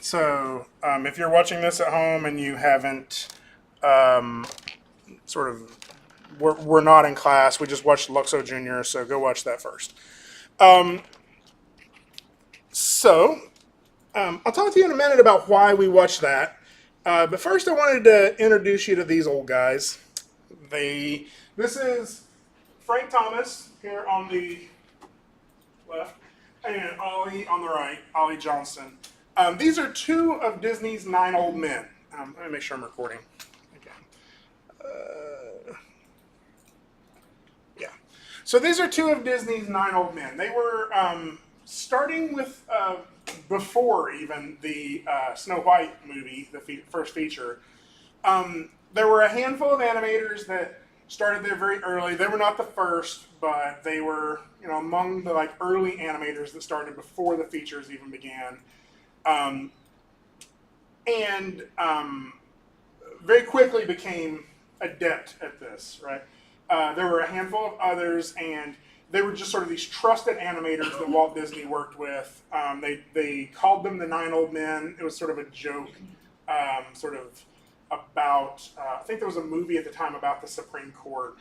So, if you're watching this at home and you haven't, um, sort of, we're not in class. We just watched Luxo Junior, so go watch that first. Um, so, I'll talk to you in a minute about why we watched that. But first, I wanted to introduce you to these old guys. They, this is Frank Thomas here on the left, and Ollie on the right, Ollie Johnston. These are two of Disney's nine old men. Let me make sure I'm recording. Okay. Yeah. So these are two of Disney's nine old men. They were starting with before even the Snow White movie, the first feature. There were a handful of animators that started there very early. They were not the first, but they were, among the early animators that started before the features even began. Um, and very quickly became adept at this, right? There were a handful of others, and they were just sort of these trusted animators that Walt Disney worked with. They called them the Nine Old Men. It was sort of a joke, sort of about, I think there was a movie at the time about the Supreme Court.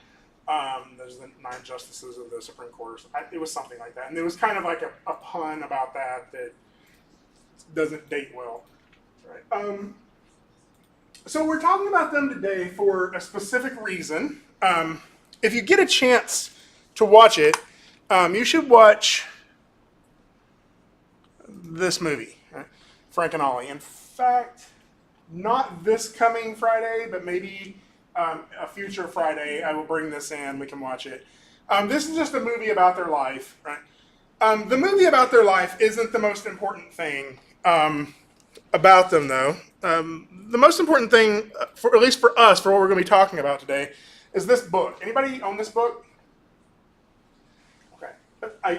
There's the nine justices of the Supreme Court. It was something like that. And there was kind of like a pun about that doesn't date well. Right. So we're talking about them today for a specific reason. If you get a chance to watch it, you should watch this movie, right? Frank and Ollie. In fact, not this coming Friday, but maybe a future Friday, I will bring this in. We can watch it. This is just a movie about their life, right? The movie about their life isn't the most important thing about them, though. The most important thing, at least for us, for what we're going to be talking about today, is this book. Anybody own this book? Okay.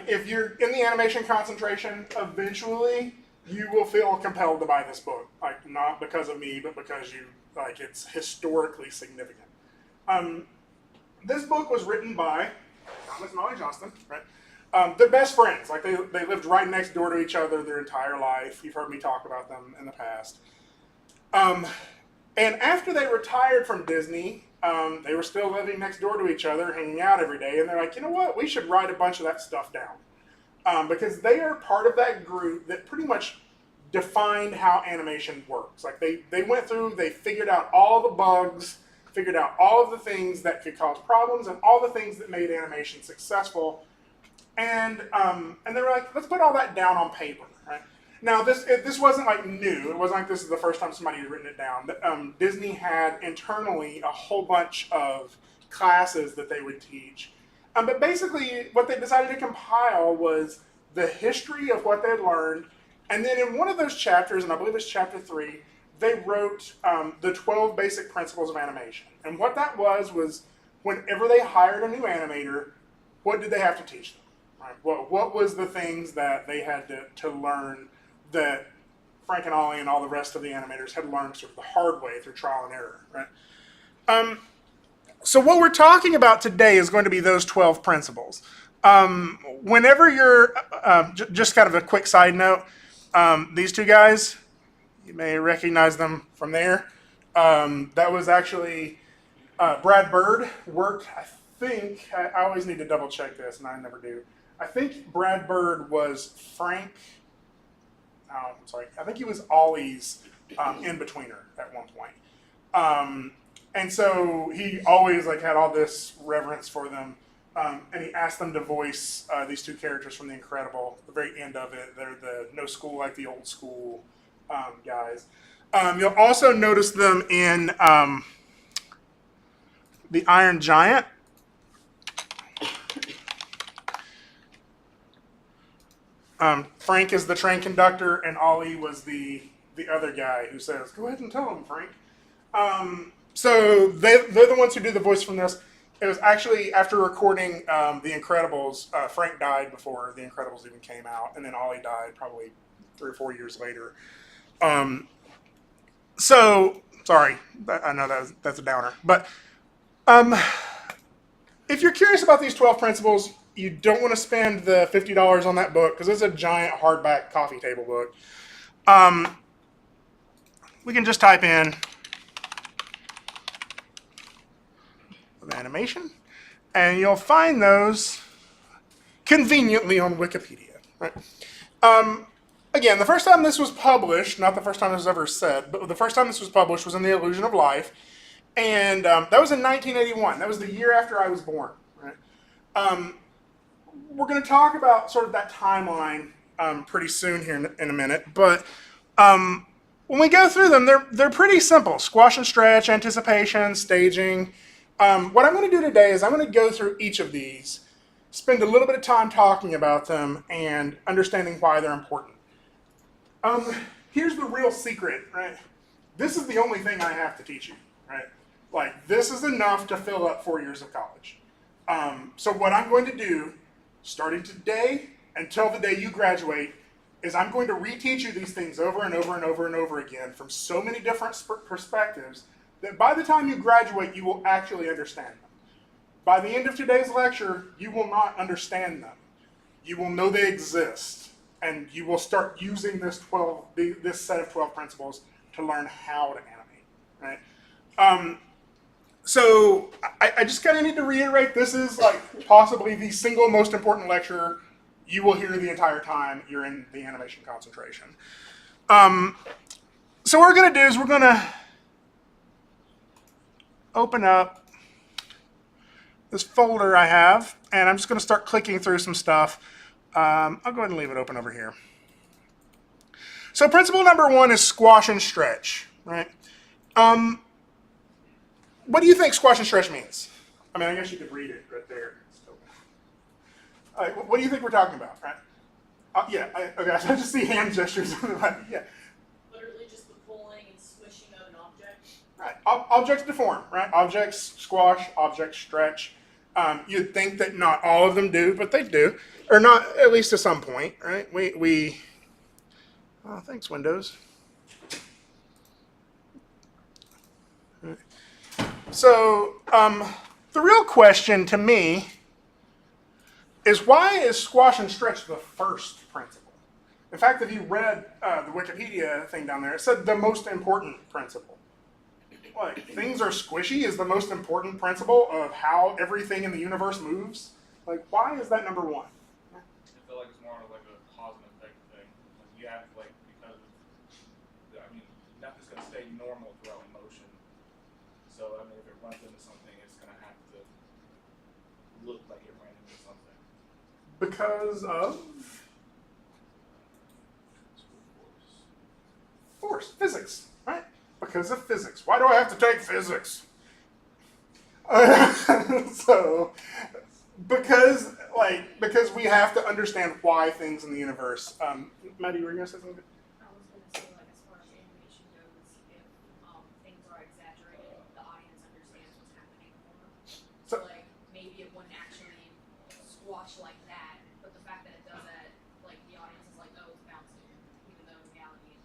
If you're in the animation concentration, eventually you will feel compelled to buy this book. Not because of me, but because it's historically significant. This book was written by Thomas and Ollie Johnston, right? They're best friends. They lived right next door to each other their entire life. You've heard me talk about them in the past. And after they retired from Disney, they were still living next door to each other, hanging out every day. And they're like, you know what? We should write a bunch of that stuff down. Because they are part of that group that pretty much defined how animation works. They went through, they figured out all the bugs, figured out all of the things that could cause problems, and all the things that made animation successful. And they were like, let's put all that down on paper, right? Now, this wasn't new. It wasn't like this is the first time somebody had written it down. Disney had internally a whole bunch of classes that they would teach. But basically, what they decided to compile was the history of what they had learned. And then in one of those chapters, and I believe it's chapter 3, they wrote the 12 basic principles of animation. And what that was whenever they hired a new animator, what did they have to teach them? Right? What was the things that they had to learn that Frank and Ollie and all the rest of the animators had learned sort of the hard way through trial and error, right? So what we're talking about today is going to be those 12 principles. Whenever you're, just kind of a quick side note, these two guys, you may recognize them from there. That was actually Brad Bird worked, I think, I always need to double check this, and I never do. I think Brad Bird was Frank, I think he was Ollie's in-betweener at one point. And so he always had all this reverence for them. And he asked them to voice these two characters from The Incredible. At the very end of it, they're the no school like the old school guys. You'll also notice them in The Iron Giant. Frank is the train conductor, and Ollie was the other guy who says, "Go ahead and tell him, Frank." So they're the ones who do the voice from this. It was actually after recording The Incredibles, Frank died before The Incredibles even came out, and then Ollie died probably 3 or 4 years later. So, sorry, I know that's a downer. But if you're curious about these 12 principles, you don't want to spend the $50 on that book because it's a giant hardback coffee table book. we can just type in animation, and you'll find those conveniently on Wikipedia. Right? Again, the first time this was published, not the first time this was ever said, but the first time this was published was in The Illusion of Life, and that was in 1981. That was the year after I was born. Right? We're going to talk about sort of that timeline pretty soon here in a minute, but when we go through them, they're pretty simple. Squash and stretch, anticipation, staging. What I'm going to do today is I'm going to go through each of these, spend a little bit of time talking about them, and understanding why they're important. Here's the real secret, right? This is the only thing I have to teach you, right? Like, this is enough to fill up 4 years of college. So what I'm going to do, starting today until the day you graduate, is I'm going to reteach you these things over and over and over and over again from so many different perspectives that by the time you graduate, you will actually understand them. By the end of today's lecture, you will not understand them. You will know they exist, and you will start using this set of 12 principles to learn how to animate, right? So I just kind of need to reiterate, this is like possibly the single most important lecture you will hear the entire time you're in the animation concentration. So what we're going to do is we're going to open up this folder I have, and I'm just going to start clicking through some stuff. I'll go ahead and leave it open over here. So principle number 1 is squash and stretch, right? What do you think squash and stretch means? I mean, I guess you could read it right there. All right, what do you think we're talking about, right? Okay, I just see hand gestures. Yeah. Literally just the pulling and squishing of an object. Right, objects deform, right? Objects squash, objects stretch. You'd think that not all of them do, but they do, or not at least to some point, right? Oh, thanks, Windows. Right. So the real question to me is, why is squash and stretch the first principle? In fact, if you read the Wikipedia thing down there, it said the most important principle. Like, things are squishy is the most important principle of how everything in the universe moves. Like, why is that number 1? I feel like it's more like a cause and effect thing. Like, you have, like, because of, I mean, nothing's going to stay normal throughout motion. So, I mean, if it runs into something, it's going to have to look like it ran into something. Because of force, physics, right? Because of physics. Why do I have to take physics? Because we have to understand why things in the universe. Maddie, you were going to say something? I was going to say, like, as far as animation goes, if things are exaggerated, the audience understands what's happening more. So, like, maybe it wouldn't actually squash like that, but the fact that it does that, like, the audience is like, oh, it's bouncing, even though in reality,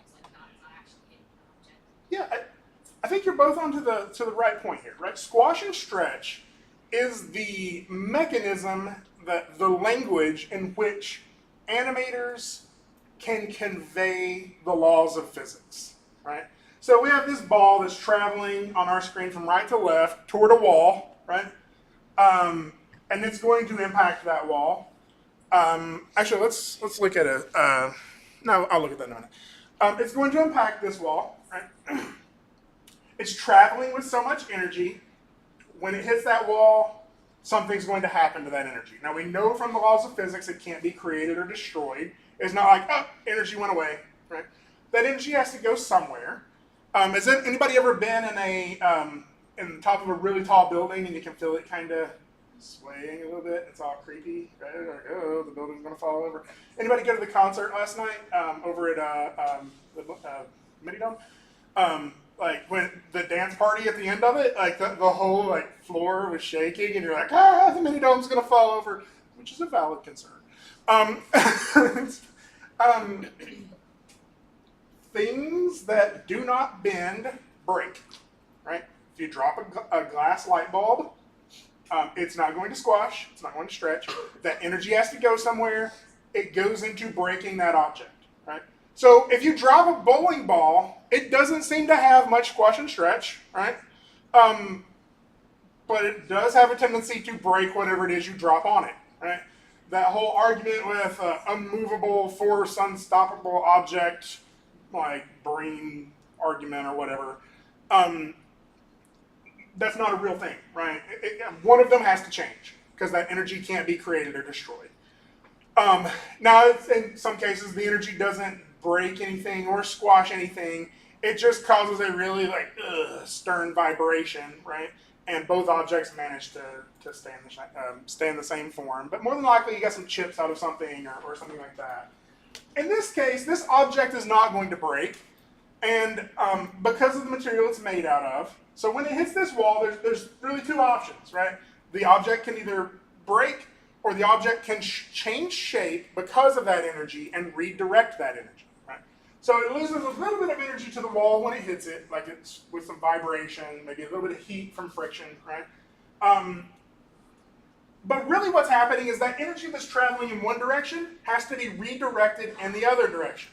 it's like not actually hitting an object. Yeah, I think you're both onto the right point here, right? Squash and stretch is the mechanism, the language in which animators can convey the laws of physics, right? So we have this ball that's traveling on our screen from right to left toward a wall, right? And it's going to impact that wall. Actually, let's look at it. No, I'll look at that in a minute. It's going to impact this wall, right? It's traveling with so much energy. When it hits that wall, something's going to happen to that energy. Now, we know from the laws of physics it can't be created or destroyed. It's not like, oh, energy went away, right? That energy has to go somewhere. Has anybody ever been in the top of a really tall building and you can feel it kind of swaying a little bit? It's all creepy, right? Like, oh, the building's going to fall over. Anybody go to the concert last night over at the Mini Dome? Like when the dance party at the end of it, like the whole like floor was shaking, and you're like, the Mini Dome's gonna fall over, which is a valid concern. Things that do not bend break, right? If you drop a glass light bulb, it's not going to squash, it's not going to stretch. That energy has to go somewhere. It goes into breaking that object, right? So if you drop a bowling ball, it doesn't seem to have much squash and stretch, right? But it does have a tendency to break whatever it is you drop on it, right? That whole argument with unmovable force, unstoppable object, like brain argument or whatever, that's not a real thing, right? One of them has to change because that energy can't be created or destroyed. Now, in some cases, the energy doesn't break anything or squash anything. It just causes a really stern vibration, right? And both objects manage to stay in the same form. But more than likely, you got some chips out of something or something like that. In this case, this object is not going to break, and because of the material it's made out of. So when it hits this wall, there's really two options, right? The object can either break, or the object can change shape because of that energy and redirect that energy, right? So it loses a little bit of energy to the wall when it hits it, like it's with some vibration, maybe a little bit of heat from friction, right? But really what's happening is that energy that's traveling in one direction has to be redirected in the other direction.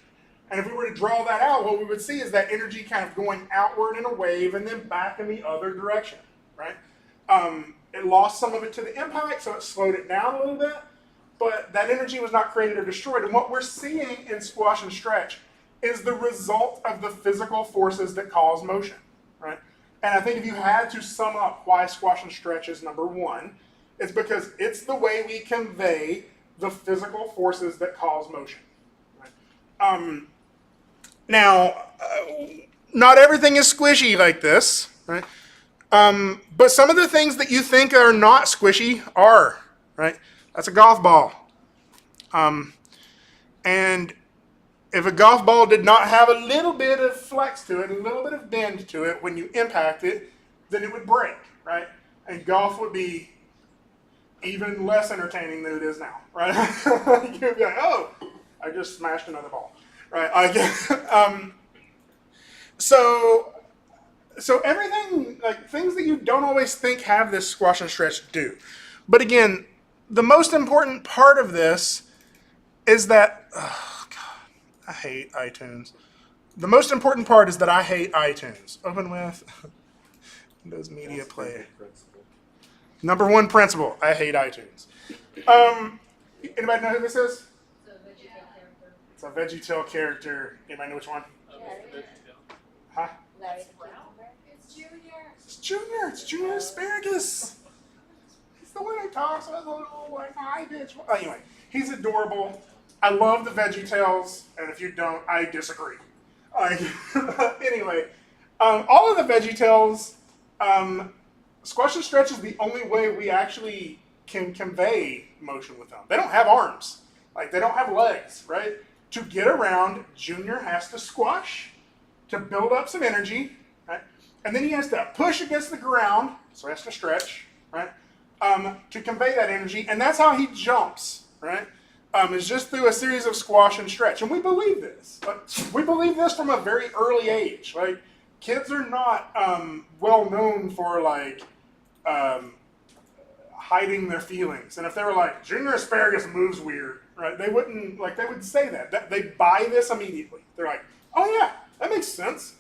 And if we were to draw that out, what we would see is that energy kind of going outward in a wave and then back in the other direction, right? It lost some of it to the impact, so it slowed it down a little bit, but that energy was not created or destroyed. And what we're seeing in squash and stretch is the result of the physical forces that cause motion, right? And I think if you had to sum up why squash and stretch is number one, it's because it's the way we convey the physical forces that cause motion. Right? Now, not everything is squishy like this, right? But some of the things that you think are not squishy are, right? That's a golf ball. And if a golf ball did not have a little bit of flex to it, a little bit of bend to it when you impact it, then it would break, right? And golf would be even less entertaining than it is now, right? You'd be like, oh, I just smashed another ball, right? So everything, like things that you don't always think have this squash and stretch do. But again, the most important part of this is that, oh God, I hate iTunes. The most important part is that I hate iTunes. Open with Windows Media Player. Number one principle, I hate iTunes. Anybody know who this is? It's a VeggieTale character. Anybody know which one? Huh? It's Junior. It's Junior. It's Junior Asparagus. He's the one who talks with a little like, hi, bitch. Anyway, he's adorable. I love the VeggieTales, and if you don't, I disagree. Anyway, all of the VeggieTales, squash and stretch is the only way we actually can convey motion with them. They don't have arms. Like, they don't have legs, right? To get around, Junior has to squash to build up some energy, right? And then he has to push against the ground, so he has to stretch, right? To convey that energy, and that's how he jumps, right? Is just through a series of squash and stretch. And we believe this. We believe this from a very early age. Like, kids are not well known for, like, hiding their feelings. And if they were like, Junior Asparagus moves weird, right? They wouldn't, like, they would say that. They buy this immediately. They're like, oh yeah, that makes sense.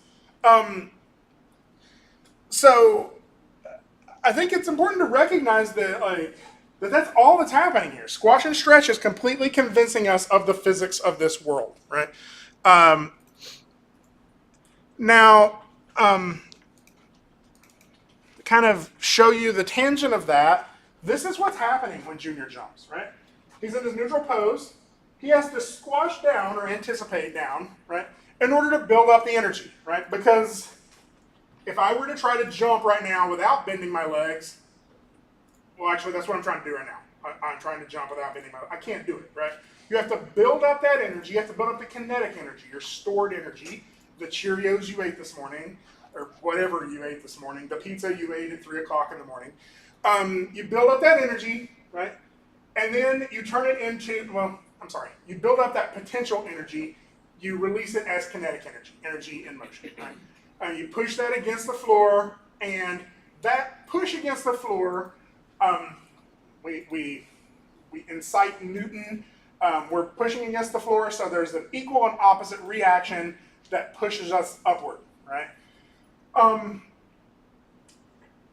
So I think it's important to recognize that, like, that's all that's happening here. Squash and stretch is completely convincing us of the physics of this world, right? Now, kind of show you the tangent of that, this is what's happening when Junior jumps, right? He's in his neutral pose. He has to squash down or anticipate down, right, in order to build up the energy, right? Because if I were to try to jump right now without bending my legs, well, actually, that's what I'm trying to do right now. I'm trying to jump without bending my legs. I can't do it, right? You have to build up that energy. You have to build up the kinetic energy, your stored energy, the Cheerios you ate this morning, or whatever you ate this morning, the pizza you ate at 3 o'clock in the morning. You build up that energy, right? And then you turn it into, you build up that potential energy, you release it as kinetic energy, energy in motion, right? You push that against the floor, and that push against the floor, we incite Newton We're pushing against the floor, so there's an equal and opposite reaction that pushes us upward, right?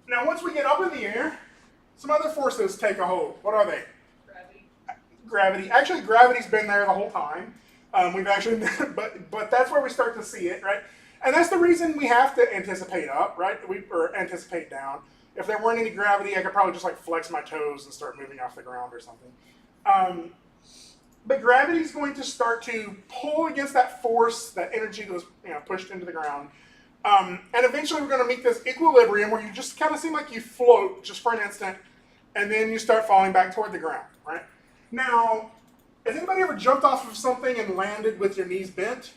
Now, once we get up in the air, some other forces take a hold. What are they? Gravity. Gravity. Actually, gravity's been there the whole time. We've actually, but that's where we start to see it, right? And that's the reason we have to anticipate up, right? Or anticipate down. If there weren't any gravity, I could probably just like flex my toes and start moving off the ground or something. But gravity is going to start to pull against that force, that energy that was pushed into the ground. And eventually we're going to meet this equilibrium where you just kind of seem like you float just for an instant, and then you start falling back toward the ground, right? Now, has anybody ever jumped off of something and landed with your knees bent?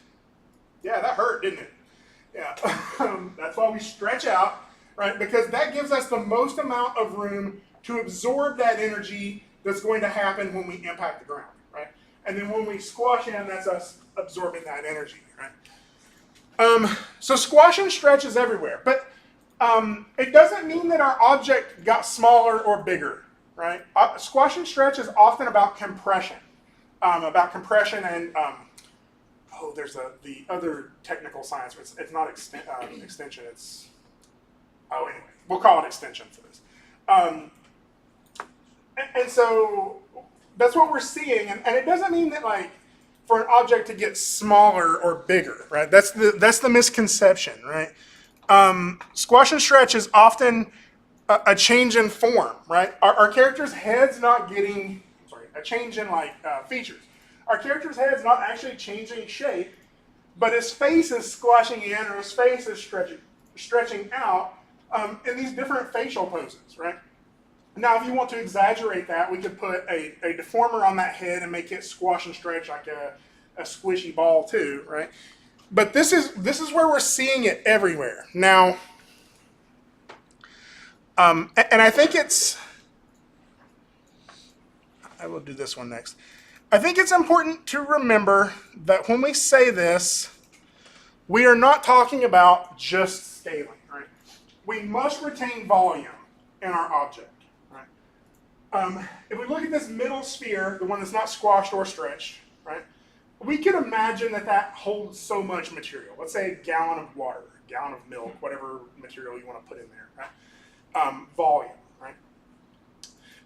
Yeah, that hurt, didn't it? Yeah. That's why we stretch out, right? Because that gives us the most amount of room to absorb that energy that's going to happen when we impact the ground, right? And then when we squash in, that's us absorbing that energy, right? So squash and stretch is everywhere, but it doesn't mean that our object got smaller or bigger, right? Squash and stretch is often about compression, and there's the other technical science. It's not extension. It's anyway, we'll call it extension for this. And so that's what we're seeing, and it doesn't mean that like for an object to get smaller or bigger, right? That's the misconception, right? Squash and stretch is often a change in form, right? Our character's head's not getting, a change in like features. Our character's head's not actually changing shape, but his face is squashing in or his face is stretching out in these different facial poses, right? Now, if you want to exaggerate that, we could put a deformer on that head and make it squash and stretch like a squishy ball too, right? But this is where we're seeing it everywhere. Now, and I think I will do this one next. I think it's important to remember that when we say this, we are not talking about just scaling, right? We must retain volume in our object. If we look at this middle sphere, the one that's not squashed or stretched, right, we could imagine that holds so much material. Let's say a gallon of water, a gallon of milk, whatever material you want to put in there, right? Volume, right?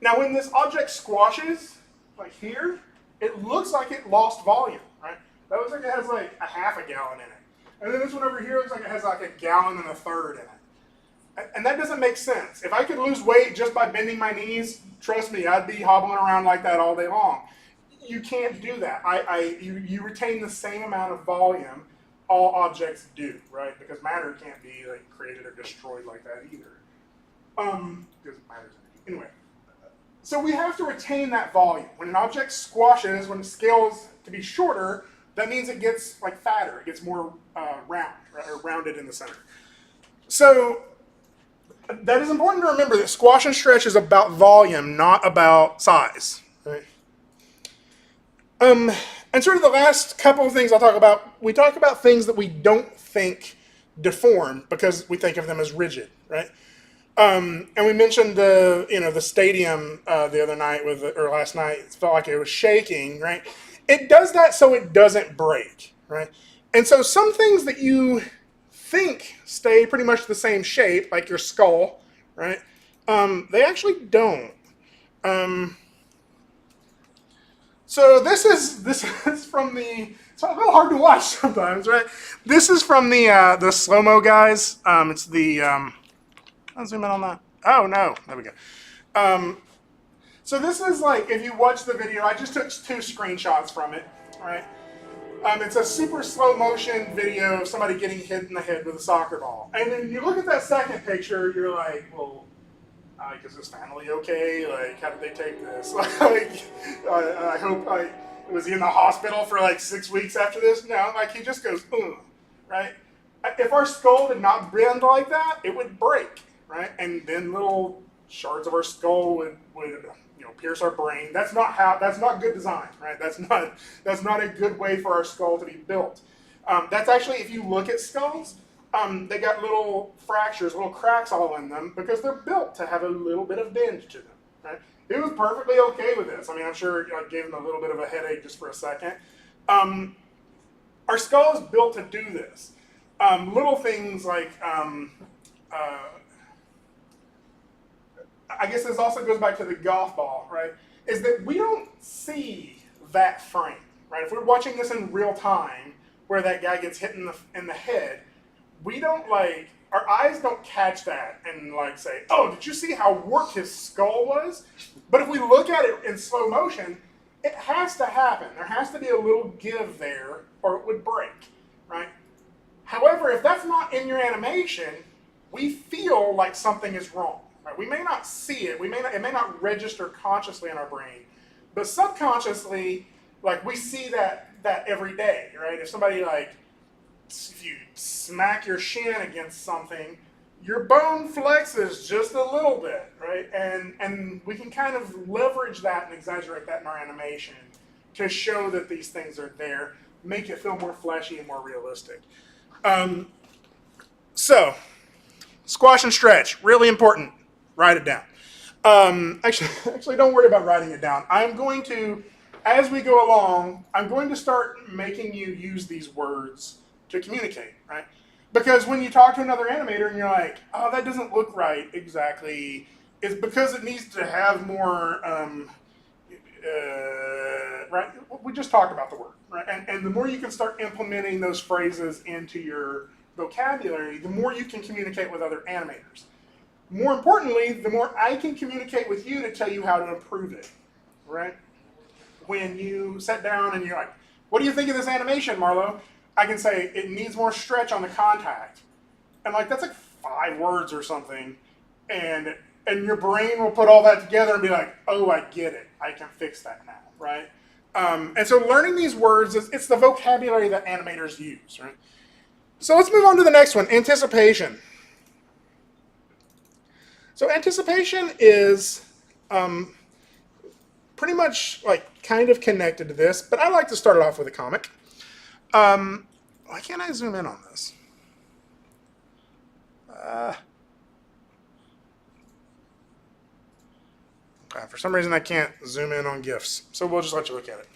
Now, when this object squashes, like here, it looks like it lost volume, right? That looks like it has like a half a gallon in it. And then this one over here looks like it has like a gallon and a third in it. And that doesn't make sense. If I could lose weight just by bending my knees, trust me, I'd be hobbling around like that all day long. You can't do that. You retain the same amount of volume all objects do, right? Because matter can't be like created or destroyed like that either. Because matter's energy. Anyway, so we have to retain that volume. When an object squashes, when it scales to be shorter, that means it gets like fatter. It gets more round, right? Or rounded in the center. So that is important to remember that squash and stretch is about volume, not about size. Right? And sort of the last couple of things I'll talk about, we talk about things that we don't think deform because we think of them as rigid, right? And we mentioned the stadium the other night or last night. It felt like it was shaking, right? It does that so it doesn't break, right? And so some things that you think stay pretty much the same shape, like your skull, right? They actually don't. So this is from the. It's a little hard to watch sometimes, right? This is from the slow-mo guys. It's the. I'll zoom in on that. Oh no, there we go. So this is like if you watch the video. I just took 2 screenshots from it, right? It's a super slow motion video of somebody getting hit in the head with a soccer ball. And then you look at that second picture, you're like, well, is this family okay? Like, how did they take this? I hope, was he in the hospital for like 6 weeks after this? No, like he just goes, right? If our skull did not bend like that, it would break, right? And then little shards of our skull would pierce our brain. That's not good design, right? That's not a good way for our skull to be built. That's actually, if you look at skulls, they got little fractures, little cracks all in them because they're built to have a little bit of bend to them, right? He was perfectly okay with this. I mean, I'm sure I gave him a little bit of a headache just for a second. Our skull is built to do this. Little things like, I guess this also goes back to the golf ball, right? Is that we don't see that frame, right? If we're watching this in real time, where that guy gets hit in the head, we don't our eyes don't catch that and say, oh, did you see how warped his skull was? But if we look at it in slow motion, it has to happen. There has to be a little give there or it would break, right? However, if that's not in your animation, we feel like something is wrong. Right? We may not see it. It may not register consciously in our brain, but subconsciously, we see that every day, right? If somebody if you smack your shin against something, your bone flexes just a little bit, right? And we can kind of leverage that and exaggerate that in our animation to show that these things are there, make it feel more fleshy and more realistic. So, squash and stretch, really important. Write it down. Actually, don't worry about writing it down. I'm going to, as we go along, I'm going to start making you use these words to communicate, right? Because when you talk to another animator and you're like, oh, that doesn't look right exactly, it's because it needs to have more, right? We just talked about the word, right? And the more you can start implementing those phrases into your vocabulary, the more you can communicate with other animators. More importantly, the more I can communicate with you to tell you how to improve it, right? When you sit down and you're like, what do you think of this animation, Marlo? I can say, it needs more stretch on the contact. And that's 5 words or something. And your brain will put all that together and be like, oh, I get it. I can fix that now, right? And so learning these words, it's the vocabulary that animators use, right? So let's move on to the next one, anticipation. So anticipation is pretty much kind of connected to this, but I like to start it off with a comic. Why can't I zoom in on this? Okay, for some reason I can't zoom in on GIFs, so we'll just let you look at it.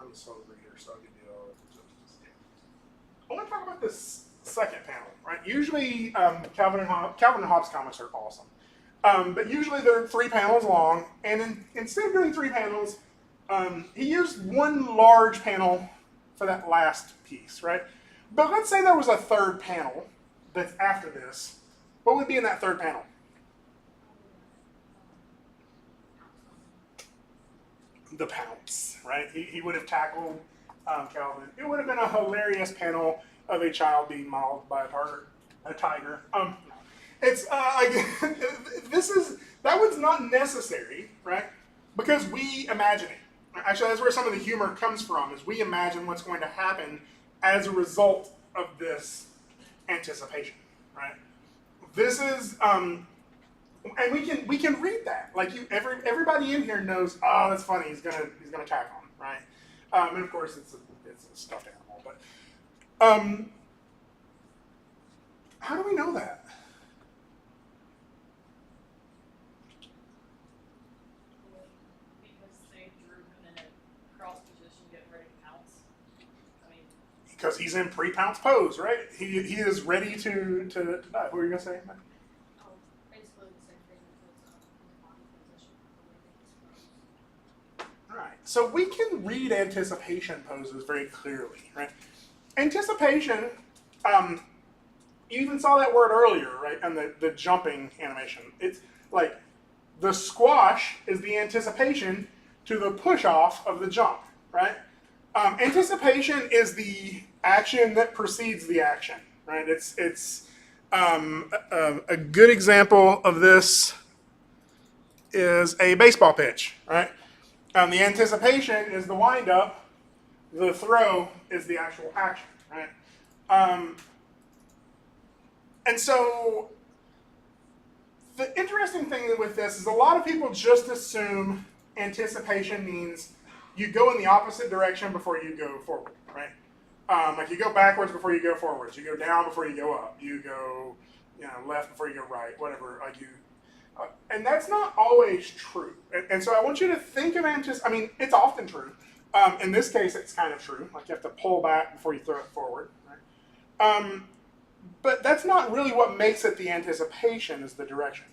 I'm a slow reader, so I'll give you all I want to talk about this second panel, right? Usually, Calvin and Hobbes comics are awesome. But usually they're 3 panels long, and instead of doing 3 panels, he used one large panel for that last piece, right? But let's say there was a third panel that's after this. What would be in that third panel? The pounce, right? He would have tackled Calvin. It would have been a hilarious panel of a child being mauled by a tiger. It's that one's not necessary, right? Because we imagine it. Actually, that's where some of the humor comes from, is we imagine what's going to happen as a result of this anticipation, right? This is, and we can read that. Everybody in here knows, oh, that's funny. He's gonna attack him, right? And of course, it's a stuffed animal. But how do we know that? Because he's in pre-pounce pose, right? He is ready to die. What were you going to say, Matt? Basically the same thing in body position. All right. So we can read anticipation poses very clearly, right? Anticipation, you even saw that word earlier, right? And the jumping animation. It's the squash is the anticipation to the push-off of the jump, right? Anticipation is the action that precedes the action, right? It's a good example of this is a baseball pitch, right? The anticipation is the wind-up. The throw is the actual action, right? And so the interesting thing with this is a lot of people just assume anticipation means you go in the opposite direction before you go forward, right? Like you go backwards before you go forwards. You go down before you go up. You go, left before you go right. Whatever. Like you, and that's not always true. And so I want you to think of it's often true. In this case, it's kind of true. Like you have to pull back before you throw it forward. Right? But that's not really what makes it the anticipation. Is the direction.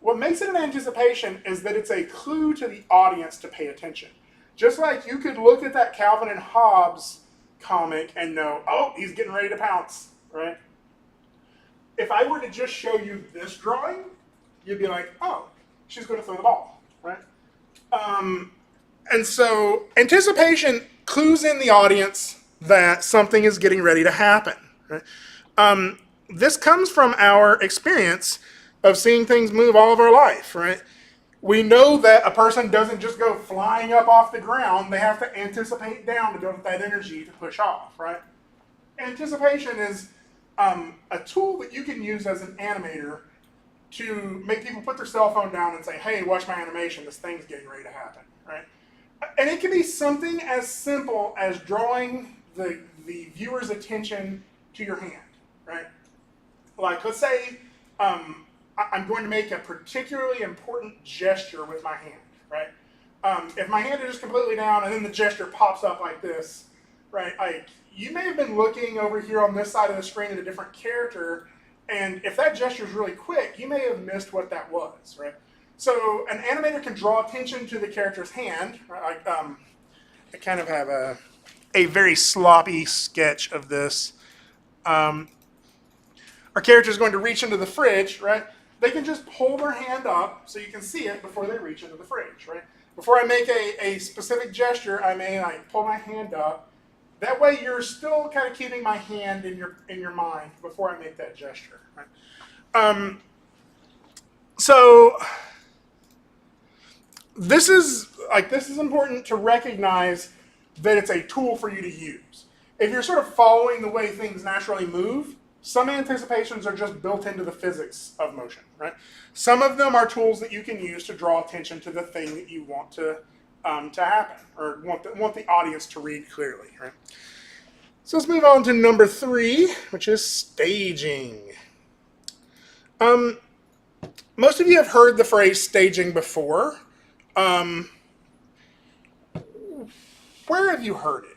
What makes it an anticipation is that it's a clue to the audience to pay attention. Just like you could look at that Calvin and Hobbes comic and know, oh, he's getting ready to pounce, right? If I were to just show you this drawing, you'd be like, oh, she's going to throw the ball, right? And so anticipation clues in the audience that something is getting ready to happen, right? This comes from our experience of seeing things move all of our life, right? We know that a person doesn't just go flying up off the ground. They have to anticipate down to build that energy to push off, right? Anticipation is a tool that you can use as an animator to make people put their cell phone down and say, hey, watch my animation. This thing's getting ready to happen, right? And it can be something as simple as drawing the viewer's attention to your hand, right? Like, let's say I'm going to make a particularly important gesture with my hand, right? If my hand is just completely down and then the gesture pops up like this, right? Like, you may have been looking over here on this side of the screen at a different character, and if that gesture is really quick, you may have missed what that was, right? So an animator can draw attention to the character's hand, right? I kind of have a very sloppy sketch of this. Our character is going to reach into the fridge, right? They can just pull their hand up so you can see it before they reach into the fridge, right? Before I make a specific gesture, I may pull my hand up. That way you're still kind of keeping my hand in your mind before I make that gesture, right? So this is important to recognize that it's a tool for you to use. If you're sort of following the way things naturally move, some anticipations are just built into the physics of motion, right? Some of them are tools that you can use to draw attention to the thing that you want to happen, or want the audience to read clearly, right? So let's move on to number 3, which is staging. Most of you have heard the phrase staging before. Where have you heard it?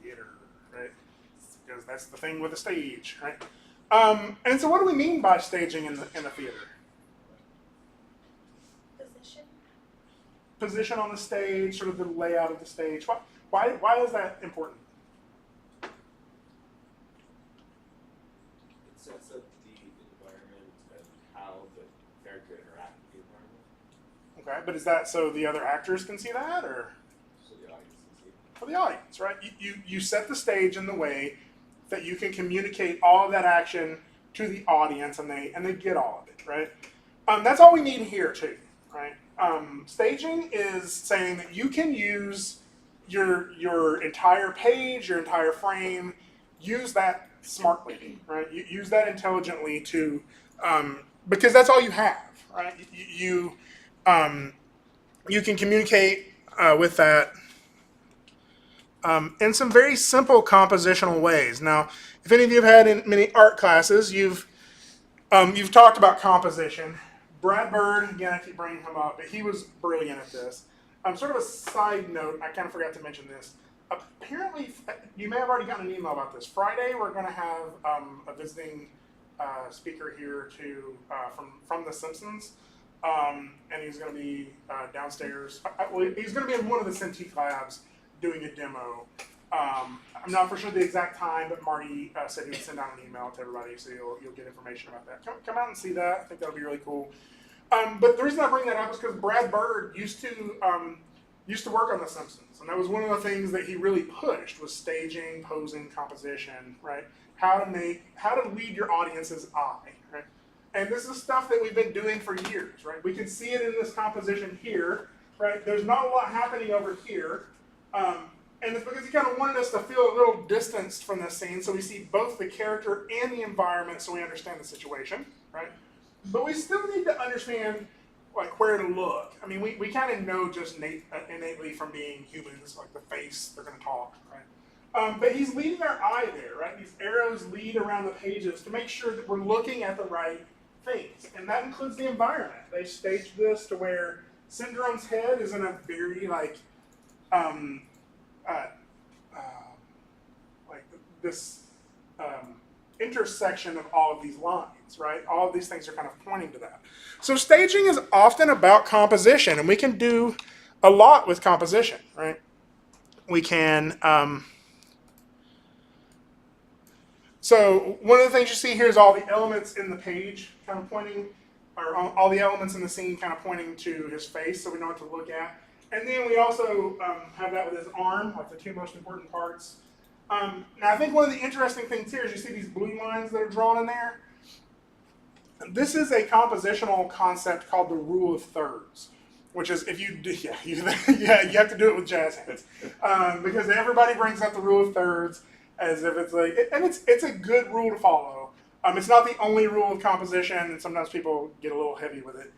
Theater, right? Because that's the thing with a stage, right? And so what do we mean by staging in the theater? Position on the stage, sort of the layout of the stage. Why is that important? It sets up the environment and how the character interacts with the environment. Okay, but is that so the other actors can see that, or? So the audience can see it. For the audience, right? You set the stage in the way that you can communicate all of that action to the audience, and they get all of it, right? That's all we need here too, right? Staging is saying that you can use your entire page, your entire frame, use that smartly, right? Use that intelligently to, because that's all you have, right? You can communicate with that in some very simple compositional ways. Now, if any of you have had in many art classes, you've talked about composition. Brad Bird, again, I keep bringing him up, but he was brilliant at this. Sort of a side note, I kind of forgot to mention this. Apparently, you may have already gotten an email about this. Friday, we're going to have a visiting speaker here from The Simpsons, and he's going to be downstairs. He's going to be in one of the Cintiq labs doing a demo. I'm not for sure the exact time, but Marty said he would send out an email to everybody, so you'll get information about that. Come out and see that. I think that'll be really cool. But the reason I bring that up is because Brad Bird used to work on The Simpsons, and that was one of the things that he really pushed was staging, posing, composition, right? How to lead your audience's eye, right? And this is stuff that we've been doing for years, right? We can see it in this composition here, right? There's not a lot happening over here. And it's because he kind of wanted us to feel a little distanced from this scene, so we see both the character and the environment, so we understand the situation, right? But we still need to understand like where to look. I mean, we kind of know just innately from being humans, like the face, they're going to talk, But he's leading our eye there, right? These arrows lead around the pages to make sure that we're looking at the right things. And that includes the environment. They staged this to where Syndrome's head is in a very, um, uh, this intersection of all of these lines, right? All of these things are kind of pointing to that. So staging is often about composition, and we can do a lot with composition, right? We can, so one of the things you see here is all the elements in the page kind of pointing, or all the elements in the scene kind of pointing to his face, so we know what to look at. And then we also have that with his arm, like the two most important parts. Now I think one of the interesting things here is you see these blue lines that are drawn in there. This is a compositional concept called the rule of thirds, which is if you do, you have to do it with jazz hands, because everybody brings up the rule of thirds as if it's like, and it's a good rule to follow. It's not the only rule of composition, and sometimes people get a little heavy with it.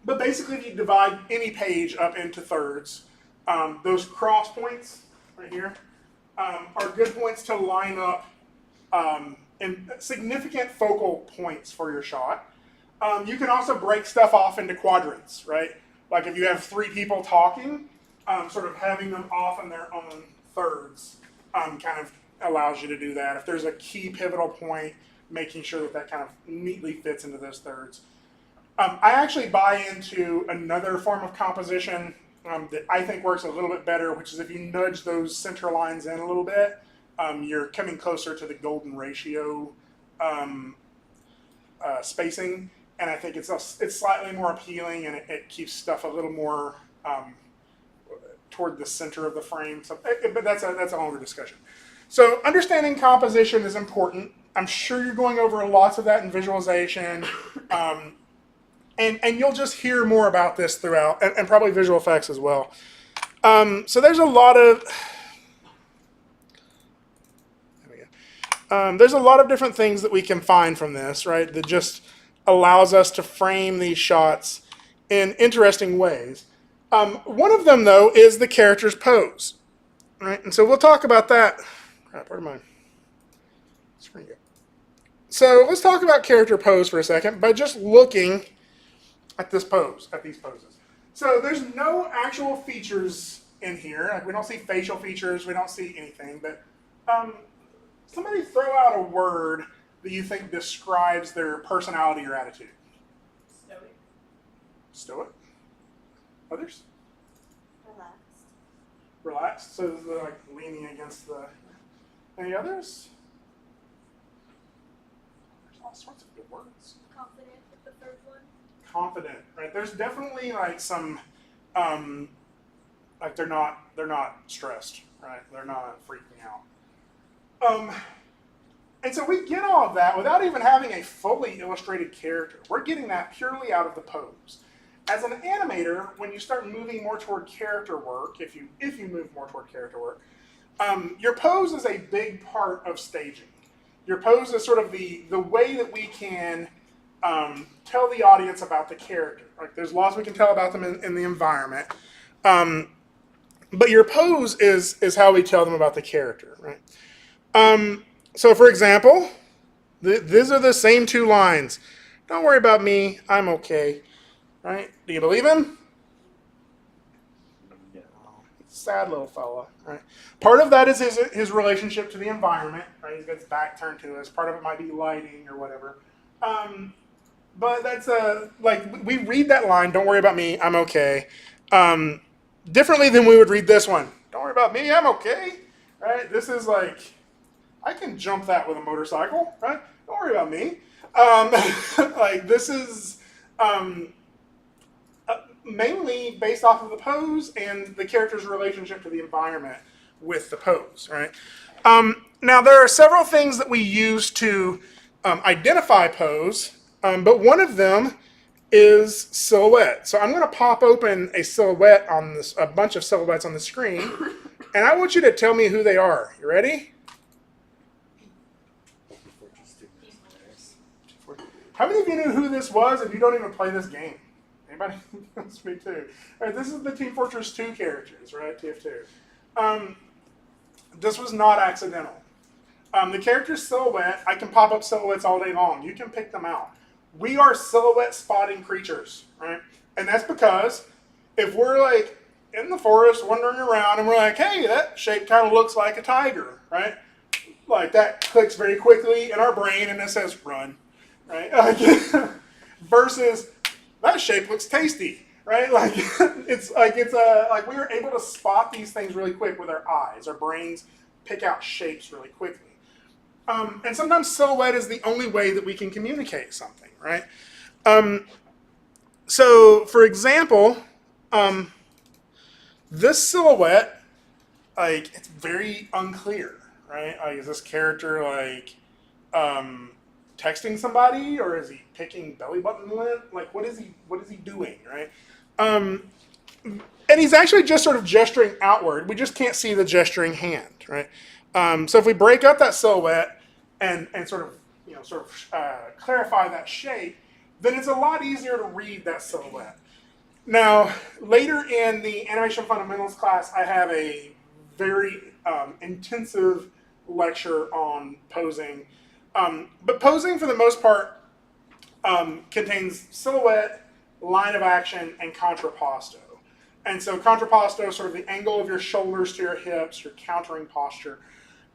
But basically, if you divide any page up into thirds, those cross points right here are good points to line up in significant focal points for your shot. You can also break stuff off into quadrants, right? Like if you have three people talking, sort of having them off in their own thirds kind of allows you to do that. If there's a key pivotal point, making sure that that kind of neatly fits into those thirds. I actually buy into another form of composition that I think works a little bit better, which is if you nudge those center lines in a little bit, you're coming closer to the golden ratio spacing, and I think it's slightly more appealing, and it keeps stuff a little more toward the center of the frame. So, but that's a longer discussion. So understanding composition is important. I'm sure you're going over lots of that in visualization, and you'll just hear more about this throughout, and probably visual effects as well. So there's a lot of there's a lot of different things that we can find from this, right? That just allows us to frame these shots in interesting ways. One of them, though, is the character's pose, right? And so we'll talk about that. Crap, where'd my screen go? So let's talk about character pose for a second by just looking at this pose, at these poses. So there's no actual features in here. Like we don't see facial features, we don't see anything, but somebody throw out a word that you think describes their personality or attitude. Stoic. Stoic? Others? Relaxed. Relaxed, so they're like leaning against the... Any others? There's all sorts of good words. Confident with the third one. Confident, right? There's definitely like some, like they're not stressed, right? They're not freaking out. And so we get all of that without even having a fully illustrated character. We're getting that purely out of the pose. As an animator, when you start moving more toward character work, if you move more toward character work, your pose is a big part of staging. Your pose is sort of the way that we can tell the audience about the character. Like there's lots we can tell about them in the environment, but your pose is how we tell them about the character, right? So for example, these are the same two lines. Don't worry about me, I'm okay. Right? Do you believe him? Yeah. Sad little fella, right? Part of that is his relationship to the environment, right? He's got his back turned to us. Part of it might be lighting or whatever. But that's like we read that line, don't worry about me, I'm okay, differently than we would read this one. Don't worry about me, I'm okay, right? This is like, I can jump that with a motorcycle, right? Don't worry about me. Like this is mainly based off of the pose and the character's relationship to the environment with the pose, right? Now there are several things that we use to identify pose, but one of them is silhouette. So I'm going to pop open a silhouette on this, a bunch of silhouettes on the screen, and I want you to tell me who they are. You ready? How many of you knew who this was if you don't even play this game? Anybody? That's me too. All right, this is the Team Fortress 2 characters, right? TF2. This was not accidental. The character's silhouette, I can pop up silhouettes all day long. You can pick them out. We are silhouette spotting creatures, right? And that's because if we're like in the forest wandering around and we're like, hey, that shape kind of looks like a tiger, right? Like that clicks very quickly in our brain and it says run, right? Versus that shape looks tasty, right? Like like we were able to spot these things really quick with our eyes. Our brains pick out shapes really quickly. And sometimes silhouette is the only way that we can communicate something, right? So, for example, this silhouette, like, it's very unclear, right? Like, is this character, like, texting somebody, or is he picking belly button lint? Like, what is he doing, right? And he's actually just sort of gesturing outward. We just can't see the gesturing hand, right? So if we break up that silhouette and sort of clarify that shape, then it's a lot easier to read that silhouette. Now, later in the animation fundamentals class, I have a very intensive lecture on posing. But posing, for the most part, contains silhouette, line of action, and contrapposto. And so contrapposto is sort of the angle of your shoulders to your hips, your countering posture.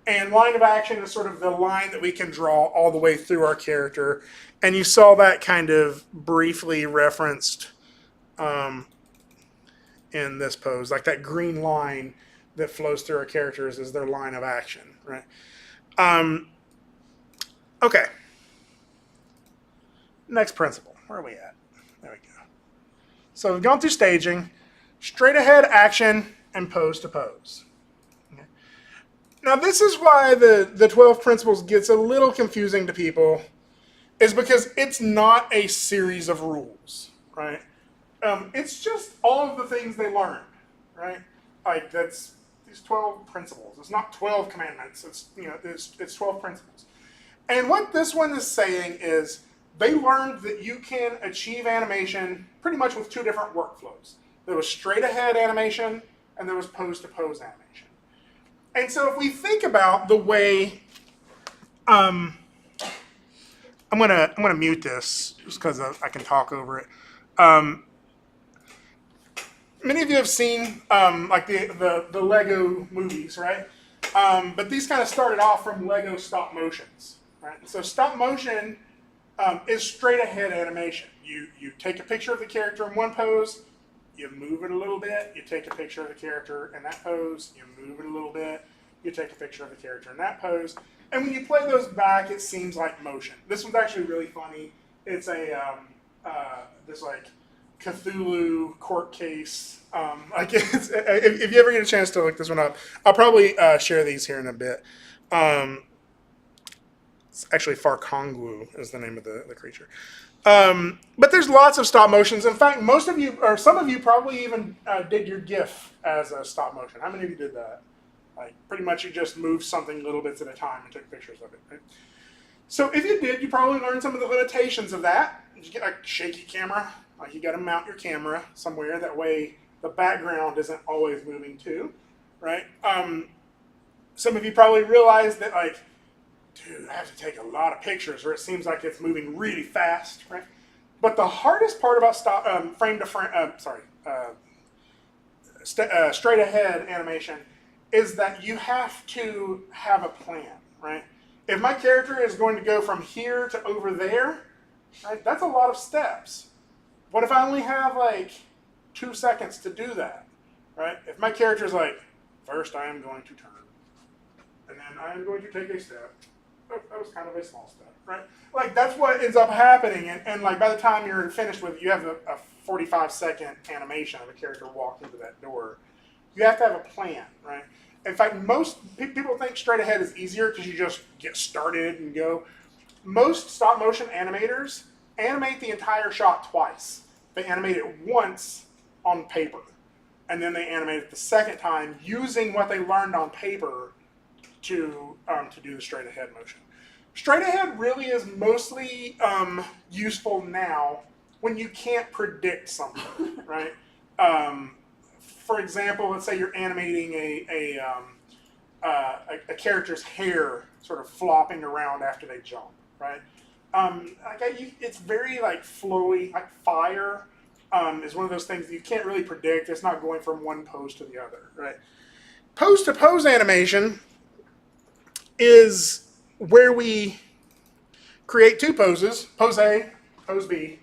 And line of action is sort of the line that we can draw all the way through our character. And you saw that kind of briefly referenced in this pose. Like that green line that flows through our characters is their line of action, right? Okay. Next principle. Where are we at? There we go. So we've gone through staging, straight ahead action, and pose to pose. Now, this is why the 12 principles gets a little confusing to people, is because it's not a series of rules, right? It's just all of the things they learned, right? Like, that's these 12 principles. It's not 12 commandments. It's 12 principles. And what this one is saying is they learned that you can achieve animation pretty much with two different workflows. There was straight ahead animation and there was pose to pose animation. And so if we think about the way, I'm gonna mute this just because I can talk over it. Many of you have seen like the Lego movies, right? But these kind of started off from Lego stop motions, right? So stop motion is straight ahead animation. You take a picture of the character in one pose, you move it a little bit, you take a picture of the character in that pose, you move it a little bit, you take a picture of the character in that pose, and when you play those back, it seems like motion. This one's actually really funny. It's this like Cthulhu court case. Like if you ever get a chance to look this one up, I'll probably share these here in a bit. It's actually Farkongwu is the name of the creature. But there's lots of stop motions. In fact, most of you, or some of you, probably even did your GIF as a stop motion. How many of you did that? Like, pretty much you just moved something little bits at a time and took pictures of it, right? So if you did, you probably learned some of the limitations of that. You get a shaky camera. Like, you got to mount your camera somewhere. That way the background isn't always moving too, right? Some of you probably realized that, like, dude, I have to take a lot of pictures or it seems like it's moving really fast, right? But the hardest part about straight ahead animation is that you have to have a plan, right? If my character is going to go from here to over there, right, that's a lot of steps. What if I only have like 2 seconds to do that, right? If my character is like, first I am going to turn, and then I am going to take a step. Oh, that was kind of a small step, right? Like, that's what ends up happening, and like by the time you're finished with it, you have a 45-second animation of a character walking to that door. You have to have a plan, right? In fact, most people think straight ahead is easier because you just get started and go. Most stop motion animators animate the entire shot twice. They animate it once on paper, and then they animate it the second time using what they learned on paper to do the straight ahead motion. Straight ahead really is mostly useful now when you can't predict something, right? For example, let's say you're animating a character's hair sort of flopping around after they jump, right? It's very like flowy, like fire is one of those things that you can't really predict. It's not going from one pose to the other, right? Pose to pose animation is where we create two poses, pose A, pose B,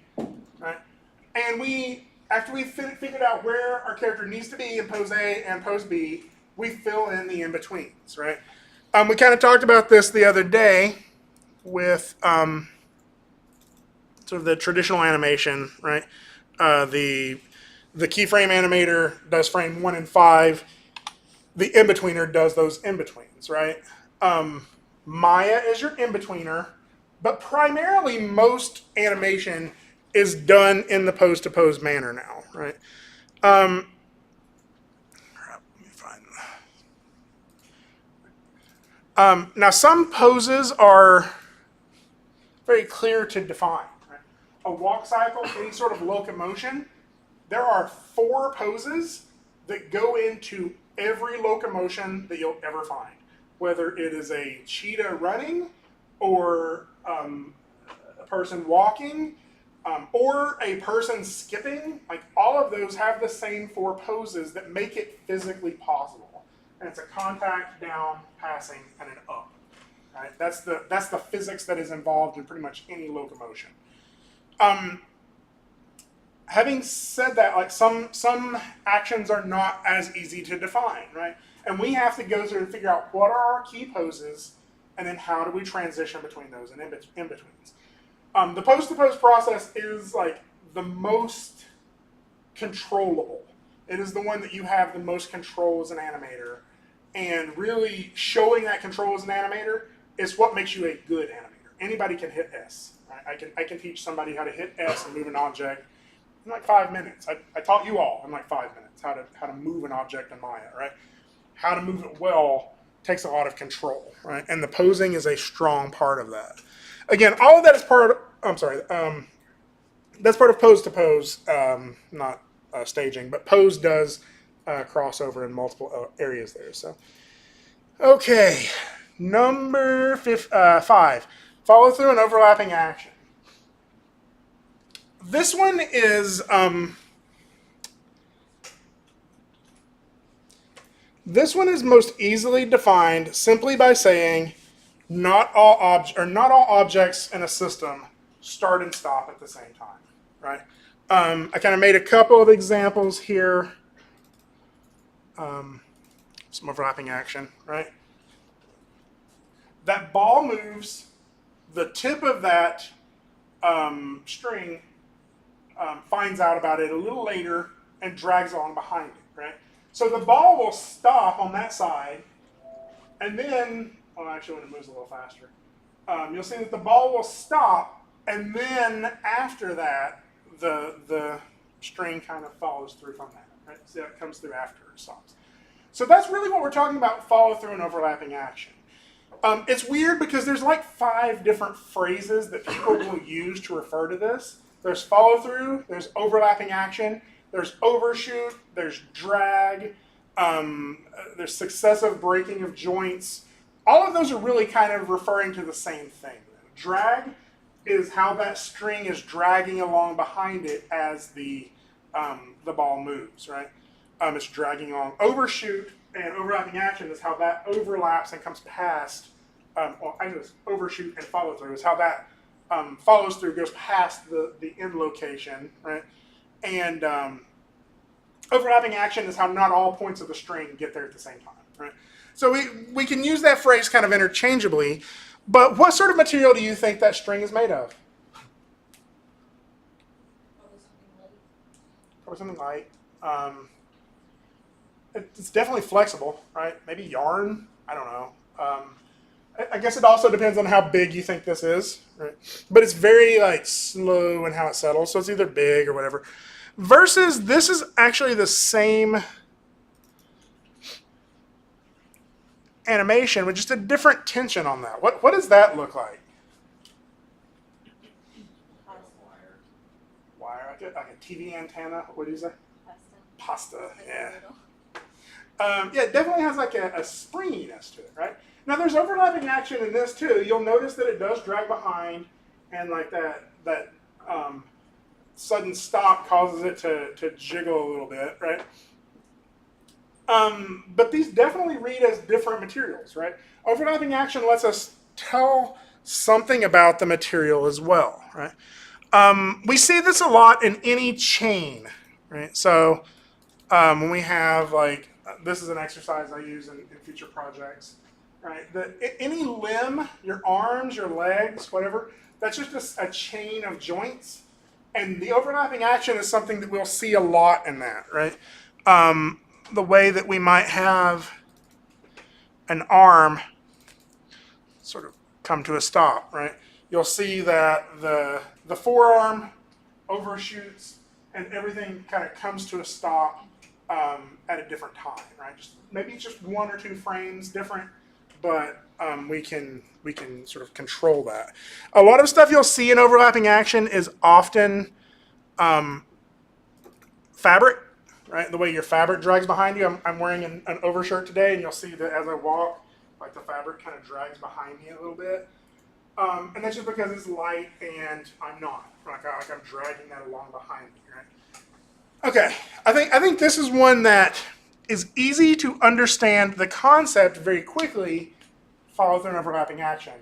right? And after we've figured out where our character needs to be in pose A and pose B, we fill in the in-betweens, right? We kind of talked about this the other day with sort of the traditional animation, right? The keyframe animator does frame 1 and 5. The in-betweener does those in-betweens, right? Maya is your in-betweener, but primarily most animation is done in the pose-to-pose manner now, right? Let me find. Now, some poses are very clear to define. Right? A walk cycle, any sort of locomotion, there are 4 poses that go into every locomotion that you'll ever find, whether it is a cheetah running or a person walking or a person skipping. Like all of those have the same 4 poses that make it physically possible. And it's a contact, down, passing, and an up. Right? That's the physics that is involved in pretty much any locomotion. Having said that, like some actions are not as easy to define, right? And we have to go through and figure out what are our key poses, and then how do we transition between those and in-betweens. The pose-to-pose process is like the most controllable. It is the one that you have the most control as an animator, and really showing that control as an animator is what makes you a good animator. Anybody can hit S. Right? I can teach somebody how to hit S and move an object in like 5 minutes. I taught you all in like 5 minutes how to move an object in Maya, right? How to move it well takes a lot of control, right? And the posing is a strong part of that. Again, all of that is part of, that's part of pose to pose, not staging, but pose does cross over in multiple areas there. So, okay, number 5, follow through and overlapping action. This one is most easily defined simply by saying not all objects in a system start and stop at the same time, right? I kind of made a couple of examples here. Some overlapping action, right? That ball moves, the tip of that string finds out about it a little later and drags along behind it, right? So the ball will stop on that side, and then, well, actually when it moves a little faster, you'll see that the ball will stop, and then after that, the string kind of follows through from that, right? So it comes through after it stops. So that's really what we're talking about, follow through and overlapping action. It's weird because there's like 5 different phrases that people will use to refer to this. There's follow through, there's overlapping action, there's overshoot, there's drag, there's successive breaking of joints. All of those are really kind of referring to the same thing. Drag is how that string is dragging along behind it as the ball moves, right? It's dragging along. Overshoot and overlapping action is how that overlaps and comes past. Overshoot and follow through is how that follows through, goes past the end location, right? And overlapping action is how not all points of the string get there at the same time, right? So we can use that phrase kind of interchangeably, but what sort of material do you think that string is made of? Probably something light. It's definitely flexible, right? Maybe yarn. I don't know. I guess it also depends on how big you think this is, right? But it's very like slow in how it settles, so it's either big or whatever. Versus this is actually the same animation with just a different tension on that. What does that look like? Wire, like a TV antenna. What do you say? Pasta. Yeah. Yeah, it definitely has like a springiness to it, right? Now there's overlapping action in this too. You'll notice that it does drag behind, and like that sudden stop causes it to jiggle a little bit, right? But these definitely read as different materials, right? Overlapping action lets us tell something about the material as well, right? We see this a lot in any chain, right? So when we have like, this is an exercise I use in future projects, right? Any limb, your arms, your legs, whatever, that's just a chain of joints. And the overlapping action is something that we'll see a lot in that, right? The way that we might have an arm sort of come to a stop, right? You'll see that the forearm overshoots and everything kind of comes to a stop at a different time, right? Maybe just 1 or 2 frames different, but we can sort of control that. A lot of stuff you'll see in overlapping action is often fabric, right? The way your fabric drags behind you. I'm wearing an overshirt today, and you'll see that as I walk, like the fabric kind of drags behind me a little bit. And that's just because it's light and I'm not. Like I'm dragging that along behind me, right? Okay, I think this is one that is easy to understand the concept very quickly, follow through an overlapping action.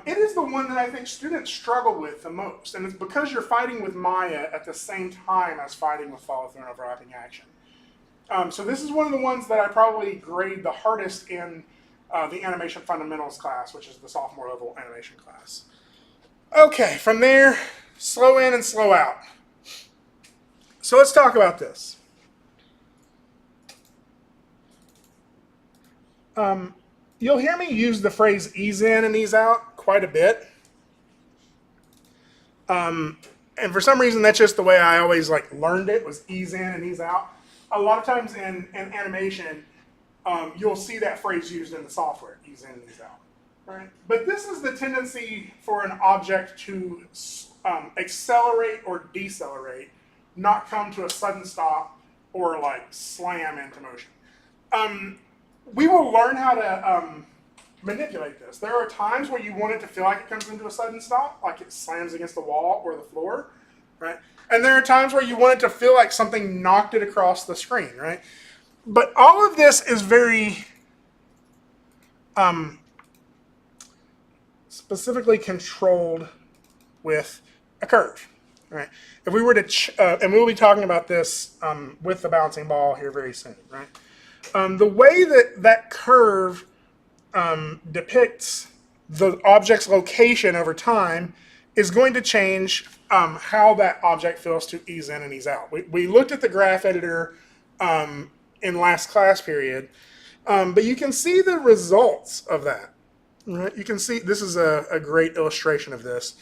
It is the one that I think students struggle with the most, and it's because you're fighting with Maya at the same time as fighting with follow through and overlapping action. So this is one of the ones that I probably grade the hardest in the Animation Fundamentals class, which is the sophomore level animation class. Okay, from there, slow in and slow out. So let's talk about this. You'll hear me use the phrase ease in and ease out quite a bit. And for some reason, that's just the way I always learned it, was ease in and ease out. A lot of times in animation, you'll see that phrase used in the software, ease in and ease out. Right? But this is the tendency for an object to accelerate or decelerate, not come to a sudden stop or slam into motion. We will learn how to manipulate this. There are times where you want it to feel like it comes into a sudden stop, like it slams against the wall or the floor, right? And there are times where you want it to feel like something knocked it across the screen, right? But all of this is very specifically controlled with a curve, right? If we were to, and we'll be talking about this with the bouncing ball here very soon, right? The way that curve depicts the object's location over time is going to change how that object feels to ease in and ease out. We looked at the graph editor in last class period, but you can see the results of that. Right? You can see, this is a great illustration of this.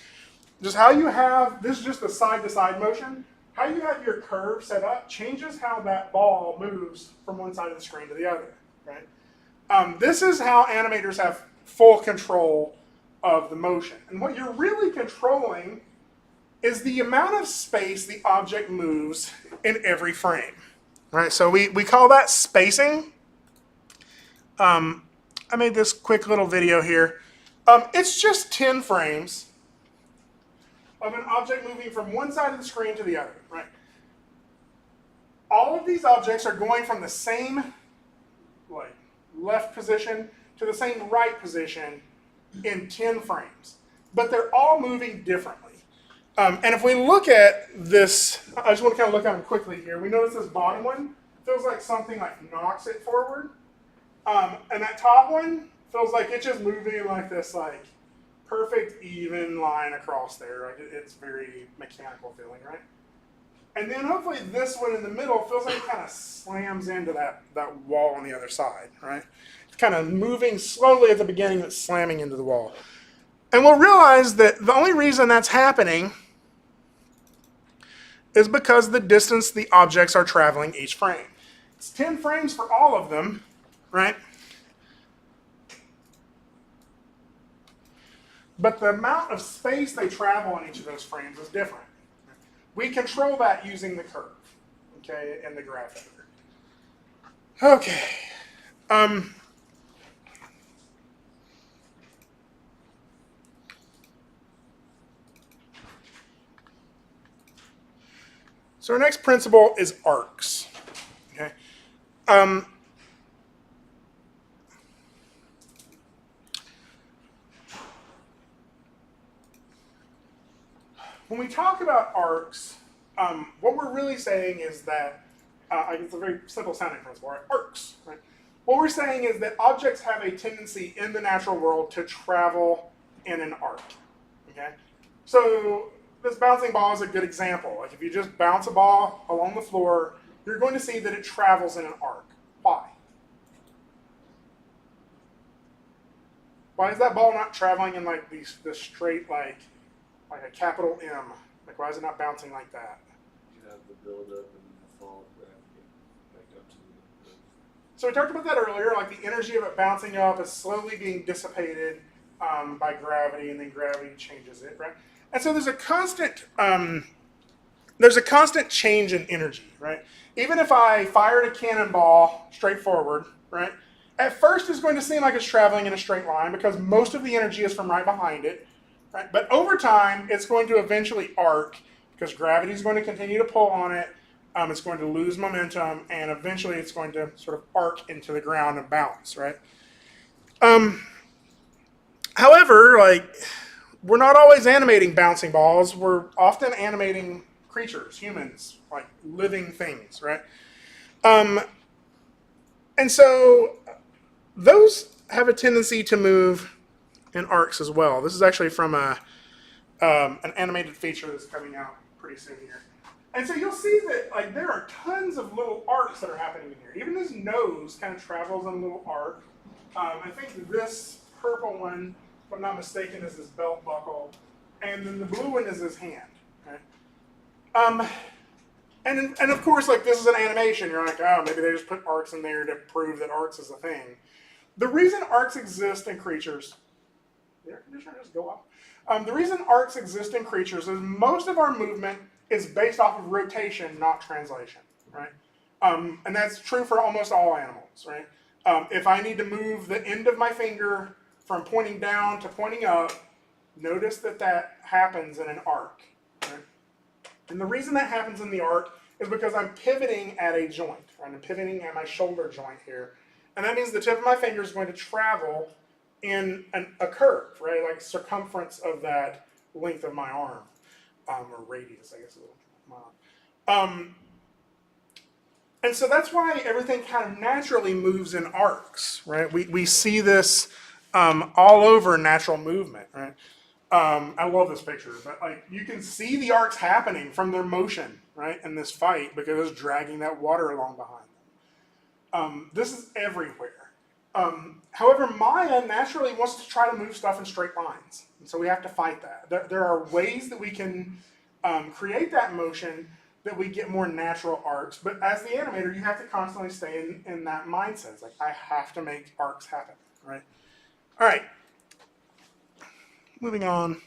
Just how you have, this is just a side-to-side motion. How you have your curve set up changes how that ball moves from one side of the screen to the other, right? This is how animators have full control of the motion. And what you're really controlling is the amount of space the object moves in every frame, right? So we call that spacing. I made this quick little video here. It's just 10 frames of an object moving from one side of the screen to the other, right? All of these objects are going from the same left position to the same right position in 10 frames, but they're all moving differently. And if we look at this, I just want to kind of look at them quickly here. We notice this bottom one feels like something knocks it forward. And that top one feels like it's just moving like this perfect even line across there. Right? It's very mechanical feeling, right? And then hopefully this one in the middle feels like it kind of slams into that wall on the other side, right? It's kind of moving slowly at the beginning, it's slamming into the wall. And we'll realize that the only reason that's happening is because the distance the objects are traveling each frame. It's 10 frames for all of them, right? But the amount of space they travel in each of those frames is different. We control that using the curve, okay, and the graph editor. Okay. Um, so our next principle is arcs. Okay. Um, when we talk about arcs, what we're really saying is that it's a very simple sounding principle, right? Arcs, right? What we're saying is that objects have a tendency in the natural world to travel in an arc. Okay, so this bouncing ball is a good example. Like if you just bounce a ball along the floor, you're going to see that it travels in an arc. Why? Why is that ball not traveling in like this straight like a capital M? Like why is it not bouncing like that? You have the build up and the fall of gravity back up to the earth. So we talked about that earlier. Like the energy of it bouncing up is slowly being dissipated by gravity, and then gravity changes it, right? And so there's a constant change in energy, right? Even if I fired a cannonball straight forward, right? At first, it's going to seem like it's traveling in a straight line because most of the energy is from right behind it, right? But over time, it's going to eventually arc because gravity is going to continue to pull on it. It's going to lose momentum, and eventually, it's going to sort of arc into the ground and bounce, right? However, like we're not always animating bouncing balls. We're often animating creatures, humans, like living things, right? Um, and so those have a tendency to move in arcs as well. This is actually from an animated feature that's coming out pretty soon here. And so you'll see that like there are tons of little arcs that are happening in here. Even his nose kind of travels in a little arc. I think this purple one, if I'm not mistaken, is his belt buckle, and then the blue one is his hand. Okay? And of course, like this is an animation. You're like, oh, maybe they just put arcs in there to prove that arcs is a thing. The reason arcs exist in creatures, the air conditioner just go off. The reason arcs exist in creatures is most of our movement is based off of rotation, not translation, right? And that's true for almost all animals, right? If I need to move the end of my finger from pointing down to pointing up, notice that that happens in an arc, right? And the reason that happens in the arc is because I'm pivoting at a joint, right? I'm pivoting at my shoulder joint here. And that means the tip of my finger is going to travel in a curve, right? Like circumference of that length of my arm, or radius, I guess, a little more. And so that's why everything kind of naturally moves in arcs, right? We see this all over natural movement, right? I love this picture, but like you can see the arcs happening from their motion, right, in this fight because it's dragging that water along behind them. This is everywhere. However, Maya naturally wants to try to move stuff in straight lines, and so we have to fight that. There are ways that we can create that motion that we get more natural arcs, but as the animator, you have to constantly stay in that mindset. It's like, I have to make arcs happen, right? All right. Moving on.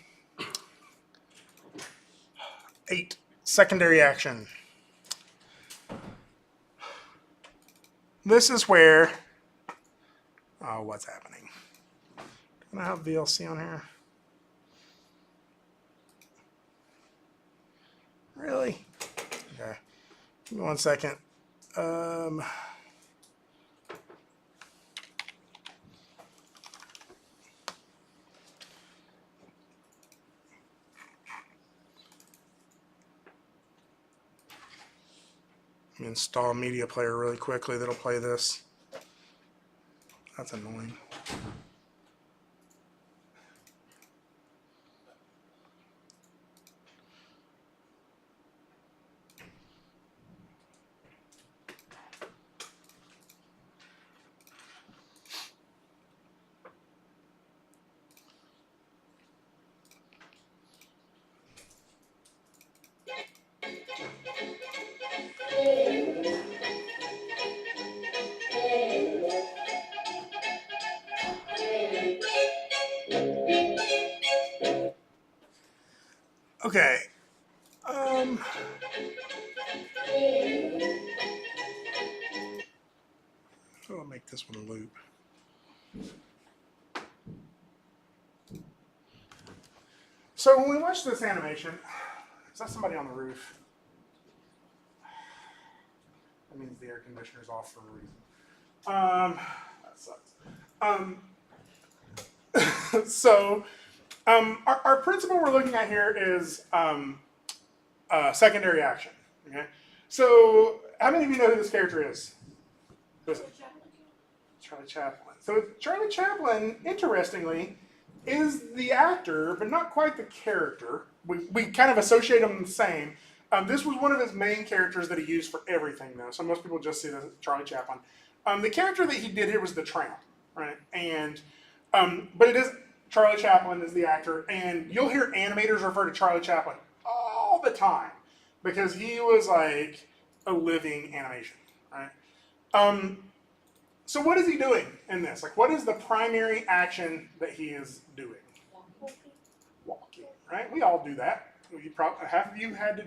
8. Secondary action. This is where... Oh, what's happening? Can I have VLC on here? Really? Okay. Give me 1 second. Let me install a media player really quickly that'll play this. That's annoying. Okay. So I'll make this one loop. So when we watch this animation, is that somebody on the roof? That means the air conditioner's off for a reason. That sucks. Our principle we're looking at here is secondary action. Okay. So how many of you know who this character is? Who is it? Charlie Chaplin. So Charlie Chaplin, interestingly, is the actor, but not quite the character. We kind of associate them the same. This was one of his main characters that he used for everything, though. So most people just see this as Charlie Chaplin. The character that he did here was the tramp, right? And but it is Charlie Chaplin is the actor, and you'll hear animators refer to Charlie Chaplin all the time because he was like a living animation, right? So what is he doing in this? Like, what is the primary action that he is doing? Walking, right? We all do that. Half of you had to,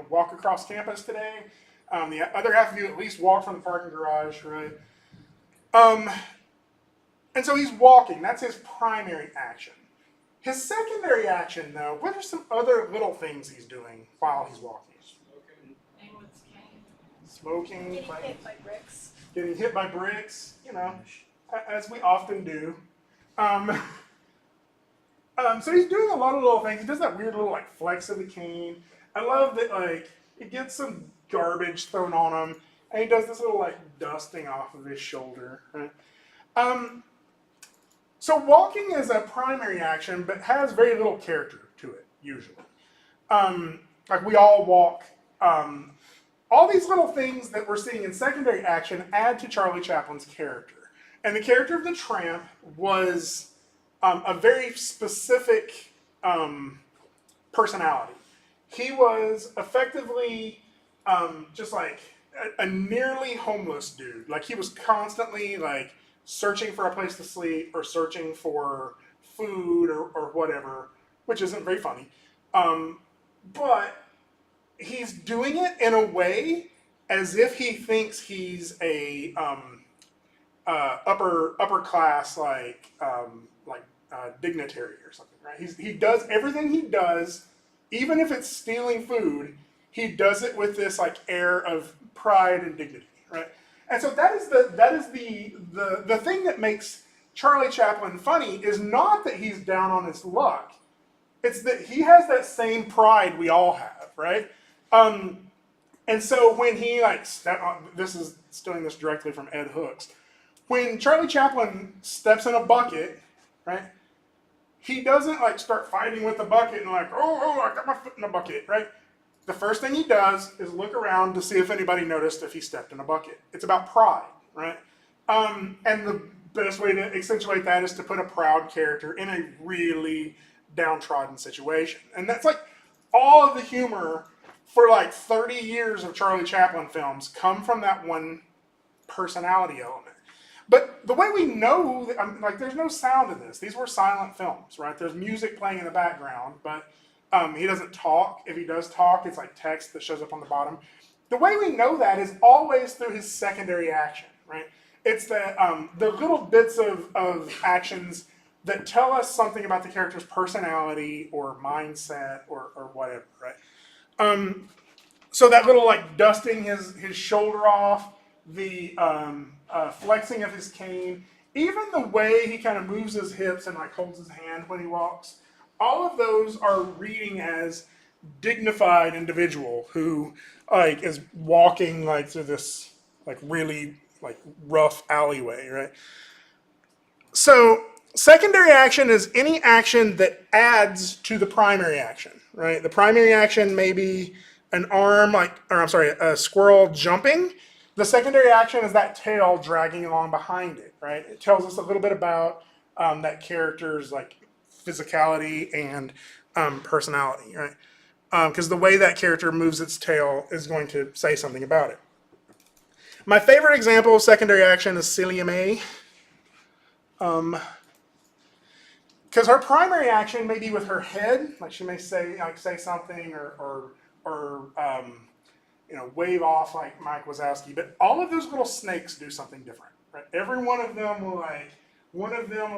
walk across campus today. The other half of you at least walked from the parking garage, right? And so he's walking. That's his primary action. His secondary action, though, what are some other little things he's doing while he's walking? Smoking. Getting hit by bricks. Getting hit by bricks, as we often do. So he's doing a lot of little things. He does that weird little flex of the cane. I love that he gets some garbage thrown on him, and he does this little dusting off of his shoulder. Right? So walking is a primary action, but has very little character to it usually. We all walk. All these little things that we're seeing in secondary action add to Charlie Chaplin's character. And the character of the tramp was a very specific personality. He was effectively just a nearly homeless dude. He was constantly searching for a place to sleep or searching for food or whatever, which isn't very funny. But he's doing it in a way as if he thinks he's a upper class dignitary or something, right? He does everything he does, even if it's stealing food. He does it with this air of pride and dignity, right? And so that is the thing that makes Charlie Chaplin funny is not that he's down on his luck. It's that he has that same pride we all have, right? And so when he this is stealing this directly from Ed Hooks. When Charlie Chaplin steps in a bucket, right? He doesn't start fighting with the bucket and oh, I got my foot in the bucket, right? The first thing he does is look around to see if anybody noticed if he stepped in a bucket. It's about pride, right? And the best way to accentuate that is to put a proud character in a really downtrodden situation. And that's all of the humor for 30 years of Charlie Chaplin films come from that one personality element. But the way we know, there's no sound in this. These were silent films, right? There's music playing in the background, but he doesn't talk. If he does talk, it's text that shows up on the bottom. The way we know that is always through his secondary action, right? It's the little bits of actions that tell us something about the character's personality or mindset or whatever, right? So that little dusting his shoulder off, the flexing of his cane, even the way he kind of moves his hips and holds his hand when he walks, all of those are reading as dignified individual who is walking through this really rough alleyway, right? So secondary action is any action that adds to the primary action, right? The primary action may be an arm, a squirrel jumping. The secondary action is that tail dragging along behind it, right? It tells us a little bit about that character's physicality and personality, right? Because the way that character moves its tail is going to say something about it. My favorite example of secondary action is Celia May. Because her primary action may be with her head, she may say something or wave off like Mike Wazowski, but all of those little snakes do something different, Right? Every one of them will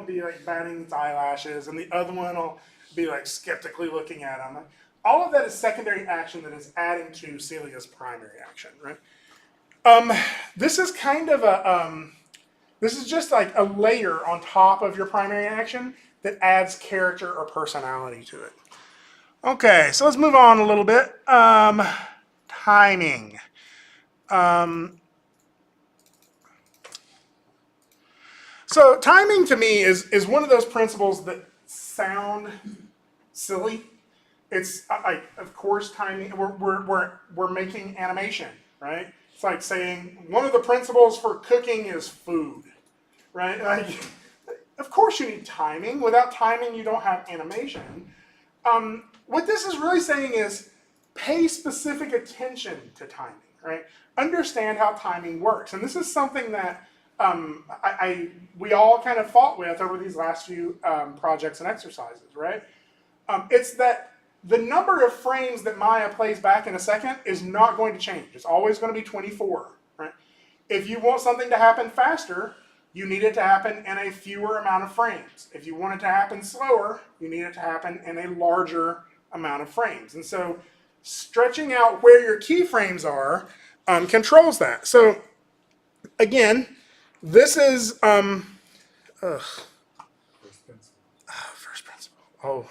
be like batting its eyelashes, and the other one will be like skeptically looking at him. All of that is secondary action that is adding to Celia's primary action, right? This is kind of this is just like a layer on top of your primary action that adds character or personality to it. Okay, so let's move on a little bit. Timing. So timing to me is one of those principles that sound silly. It's like, of course, timing. We're making animation, right? It's like saying one of the principles for cooking is food, right? Like, of course you need timing. Without timing, you don't have animation. What this is really saying is pay specific attention to timing, right? Understand how timing works, and this is something that we all kind of fought with over these last few projects and exercises, right? It's that the number of frames that Maya plays back in a second is not going to change. It's always going to be 24, right? If you want something to happen faster, you need it to happen in a fewer amount of frames. If you want it to happen slower, you need it to happen in a larger amount of frames. And so stretching out where your keyframes are controls that. So again, this is first principle. Oh,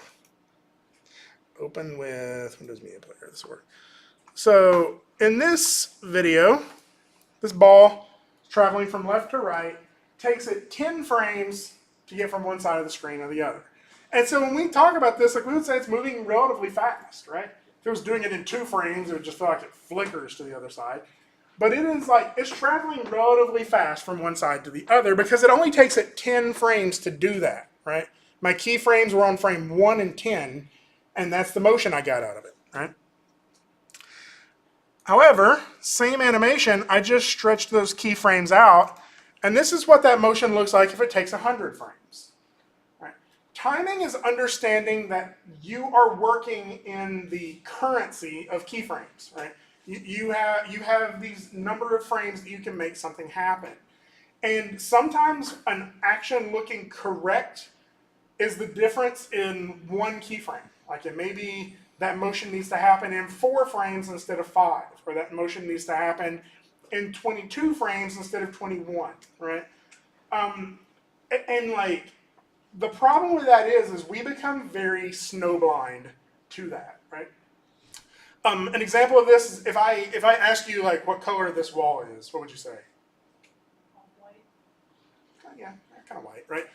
open with Windows Media Player. This will work. So in this video, this ball is traveling from left to right. Takes it 10 frames to get from one side of the screen to the other. And so when we talk about this, like we would say it's moving relatively fast, right? If it was doing it in 2 frames, it would just feel like it flickers to the other side. But it is like, it's traveling relatively fast from one side to the other because it only takes it 10 frames to do that, right? My keyframes were on frame 1 and 10, and that's the motion I got out of it, right? However, same animation, I just stretched those keyframes out, and this is what that motion looks like if it takes 100 frames. Right? Timing is understanding that you are working in the currency of keyframes, right? You have these number of frames that you can make something happen. And sometimes an action looking correct is the difference in one keyframe. Like it may be that motion needs to happen in 4 frames instead of 5, or that motion needs to happen in 22 frames instead of 21, right? And like the problem with that is we become very snowblind to that, right? An example of this is if I ask you like what color this wall is, what would you say? White. Yeah, kind of white, right?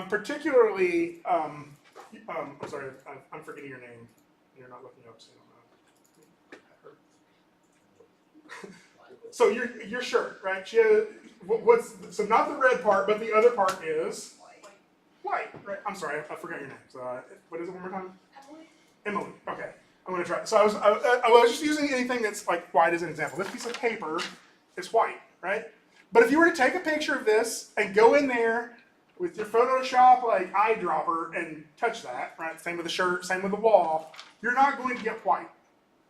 Particularly, I'm sorry, I'm forgetting your name. You're not looking up, so I don't know. So your shirt, right? So not the red part, but the other part is white, right? I'm sorry, I forgot your name. So what is it one more time? Emily. Okay, I'm gonna try. So I was just using anything that's like white as an example. This piece of paper is white, right? But if you were to take a picture of this and go in there with your Photoshop like eyedropper and touch that, right? Same with the shirt, same with the wall. You're not going to get white,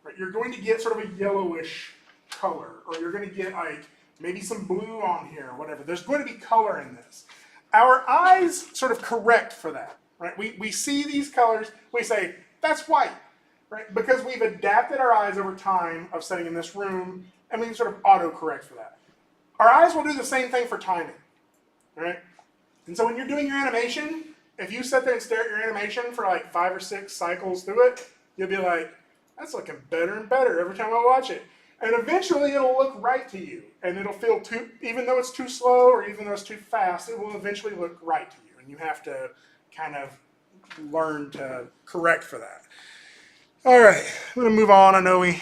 right? You're going to get sort of a yellowish color, or you're going to get like maybe some blue on here, or whatever. There's going to be color in this. Our eyes sort of correct for that, right? We see these colors, we say, that's white, right? Because we've adapted our eyes over time of sitting in this room, and we can sort of auto-correct for that. Our eyes will do the same thing for timing, right? And so when you're doing your animation, if you sit there and stare at your animation for like 5 or 6 cycles through it, you'll be like, that's looking better and better every time I watch it. And eventually it'll look right to you. And it'll feel even though it's too slow or even though it's too fast, it will eventually look right to you. And you have to kind of learn to correct for that. All right, I'm going to move on. I know we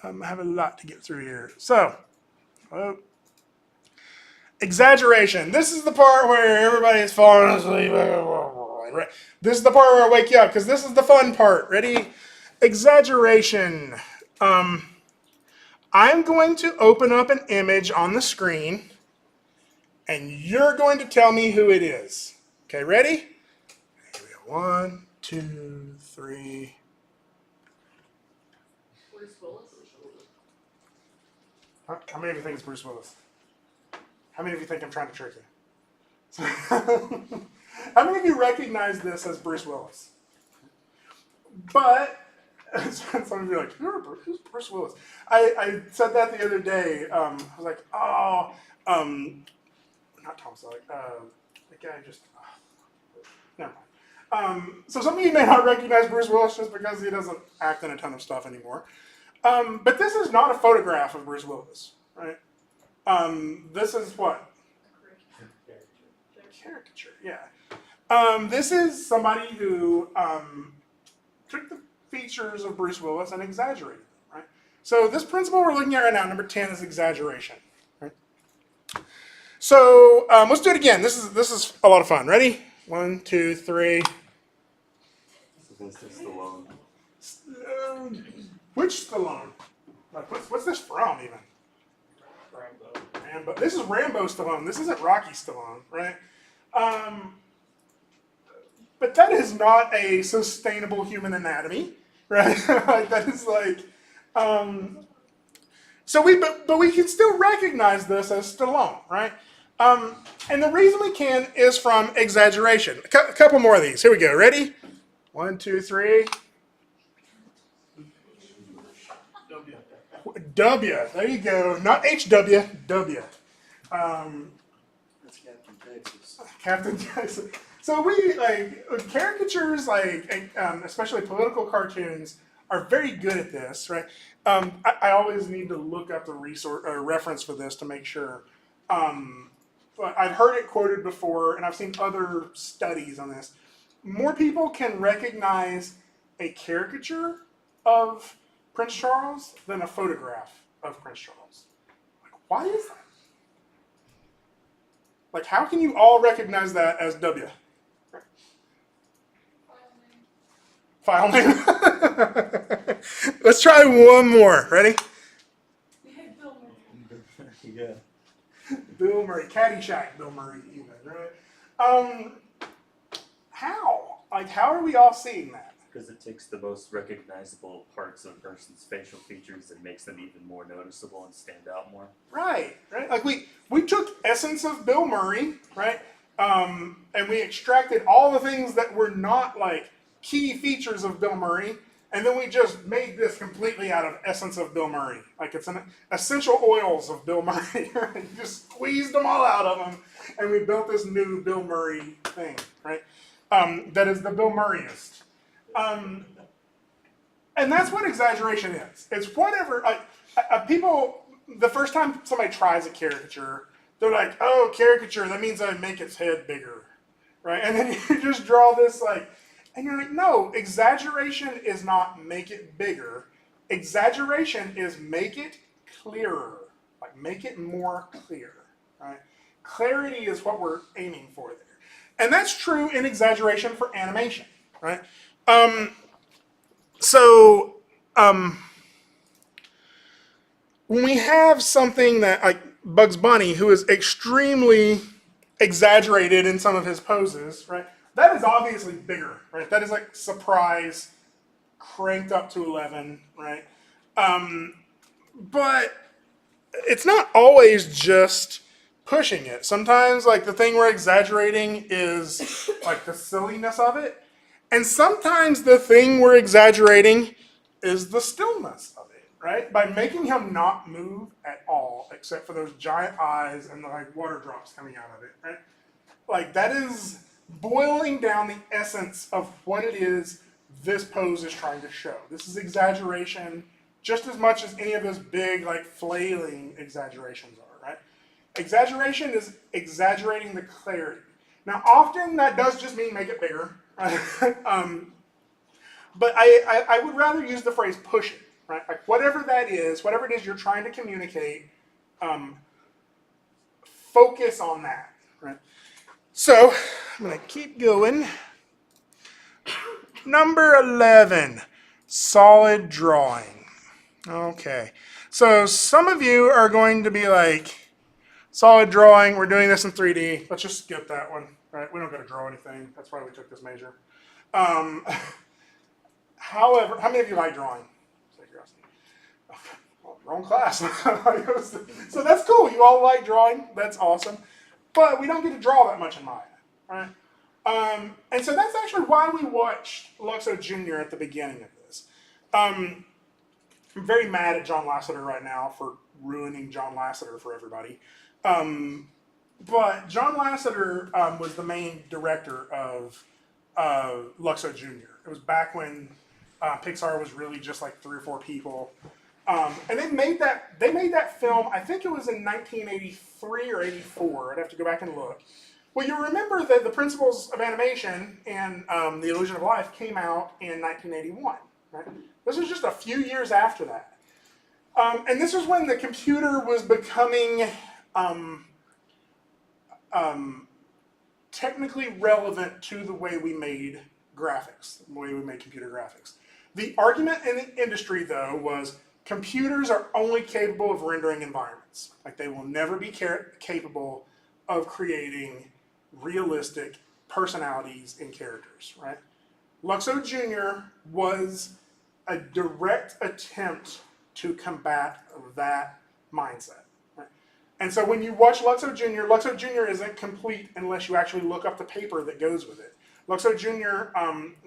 have a lot to get through here. So, exaggeration. This is the part where everybody is falling asleep. Right? This is the part where I wake you up because this is the fun part. Ready? Exaggeration. I'm going to open up an image on the screen, and you're going to tell me who it is. Okay, ready? Here we go. 1, 2, 3. Bruce Willis. How many of you think it's Bruce Willis? How many of you think I'm trying to trick you? How many of you recognize this as Bruce Willis? But some of you are like, who's Bruce Willis? I said that the other day. I was like, oh, not Tom Selleck. The guy just, never mind. So some of you may not recognize Bruce Willis just because he doesn't act in a ton of stuff anymore. But this is not a photograph of Bruce Willis, right? This is what? Caricature, yeah. This is somebody who took the features of Bruce Willis and exaggerated them, right? So this principle we're looking at right now, number 10, is exaggeration. Right? So let's do it again. This is a lot of fun. Ready? 1, 2, 3. This is Stallone. Which Stallone? Like, what's this from even? Rambo. This is Rambo Stallone. This isn't Rocky Stallone, right? But that is not a sustainable human anatomy, right? Like, that is like, but we can still recognize this as Stallone, right? And the reason we can is from exaggeration. A couple more of these. Here we go. Ready? 1, 2, 3. W. There you go. Not HW. W. That's Captain Texas. Captain Texas. So we caricatures, especially political cartoons, are very good at this, right? I always need to look up the reference for this to make sure. But I've heard it quoted before, and I've seen other studies on this. More people can recognize a caricature of Prince Charles than a photograph of Prince Charles. Like, why is that? Like, how can you all recognize that as W? File name. Let's try one more. Ready? Bill Murray. Yeah. Bill Murray. Caddyshack Bill Murray even, right? How? Like, how are we all seeing that? Because it takes the most recognizable parts of a person's facial features and makes them even more noticeable and stand out more. Right. Like we took essence of Bill Murray, right? And we extracted all the things that were not like key features of Bill Murray, and then we just made this completely out of essence of Bill Murray. Like, it's an essential oils of Bill Murray. Right? Just squeezed them all out of him, and we built this new Bill Murray thing, right? That is the Bill Murrayist. And that's what exaggeration is. It's whatever, people, the first time somebody tries a caricature, they're like, oh, caricature, that means I make its head bigger, right? And then you just draw this, and you're like, no, exaggeration is not make it bigger. Exaggeration is make it clearer, like make it more clear, right? Clarity is what we're aiming for there. And that's true in exaggeration for animation, right? When we have something that, like Bugs Bunny, who is extremely exaggerated in some of his poses, right? That is obviously bigger, right? That is like surprise, cranked up to 11, right? But it's not always just pushing it. Sometimes, like, the thing we're exaggerating is like the silliness of it. And sometimes the thing we're exaggerating is the stillness of it, right? By making him not move at all, except for those giant eyes and the like water drops coming out of it, right? Like, that is boiling down the essence of what it is this pose is trying to show. This is exaggeration just as much as any of those big, like, flailing exaggerations are, right? Exaggeration is exaggerating the clarity. Now, often that does just mean make it bigger. But I would rather use the phrase push it, right? Like, whatever that is, whatever it is you're trying to communicate, focus on that, right? So, I'm going to keep going. Number 11, solid drawing. Okay. So, some of you are going to be like, solid drawing, we're doing this in 3D. Let's just skip that one, right? We don't got to draw anything. That's why we took this major. However, how many of you like drawing? Well, wrong class. So that's cool. You all like drawing. That's awesome. But we don't get to draw that much in Maya, right? And so that's actually why we watched Luxo Jr. at the beginning of this. I'm very mad at John Lasseter right now for ruining John Lasseter for everybody. But John Lasseter was the main director of Luxo Jr. It was back when Pixar was really just like 3 or 4 people. And they made that film, I think it was in 1983 or 84. I'd have to go back and look. Well, you remember that The Principles of Animation and The Illusion of Life came out in 1981, right? This was just a few years after that. And this was when the computer was becoming technically relevant to the way we made graphics, the way we made computer graphics. The argument in the industry, though, was computers are only capable of rendering environments. Like, they will never be capable of creating realistic personalities and characters, right? Luxo Jr. was a direct attempt to combat that mindset. Right? And so when you watch Luxo Jr. isn't complete unless you actually look up the paper that goes with it. Luxo Jr.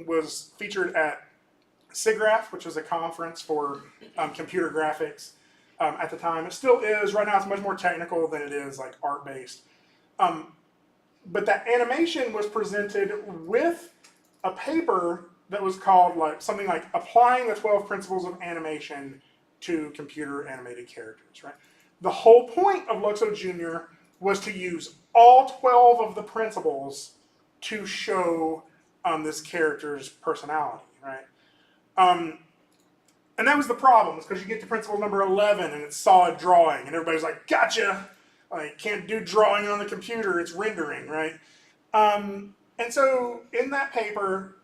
Was featured at SIGGRAPH, which was a conference for computer graphics at the time. It still is. Right now it's much more technical than it is like art-based. But that animation was presented with a paper that was called like something like Applying the 12 Principles of Animation to Computer Animated Characters, right? The whole point of Luxo Jr. was to use all 12 of the principles to show this character's personality, right? And that was the problem, because you get to principle number 11 and it's solid drawing, and everybody's like, gotcha! Like, can't do drawing on the computer, it's rendering, right? And so in that paper,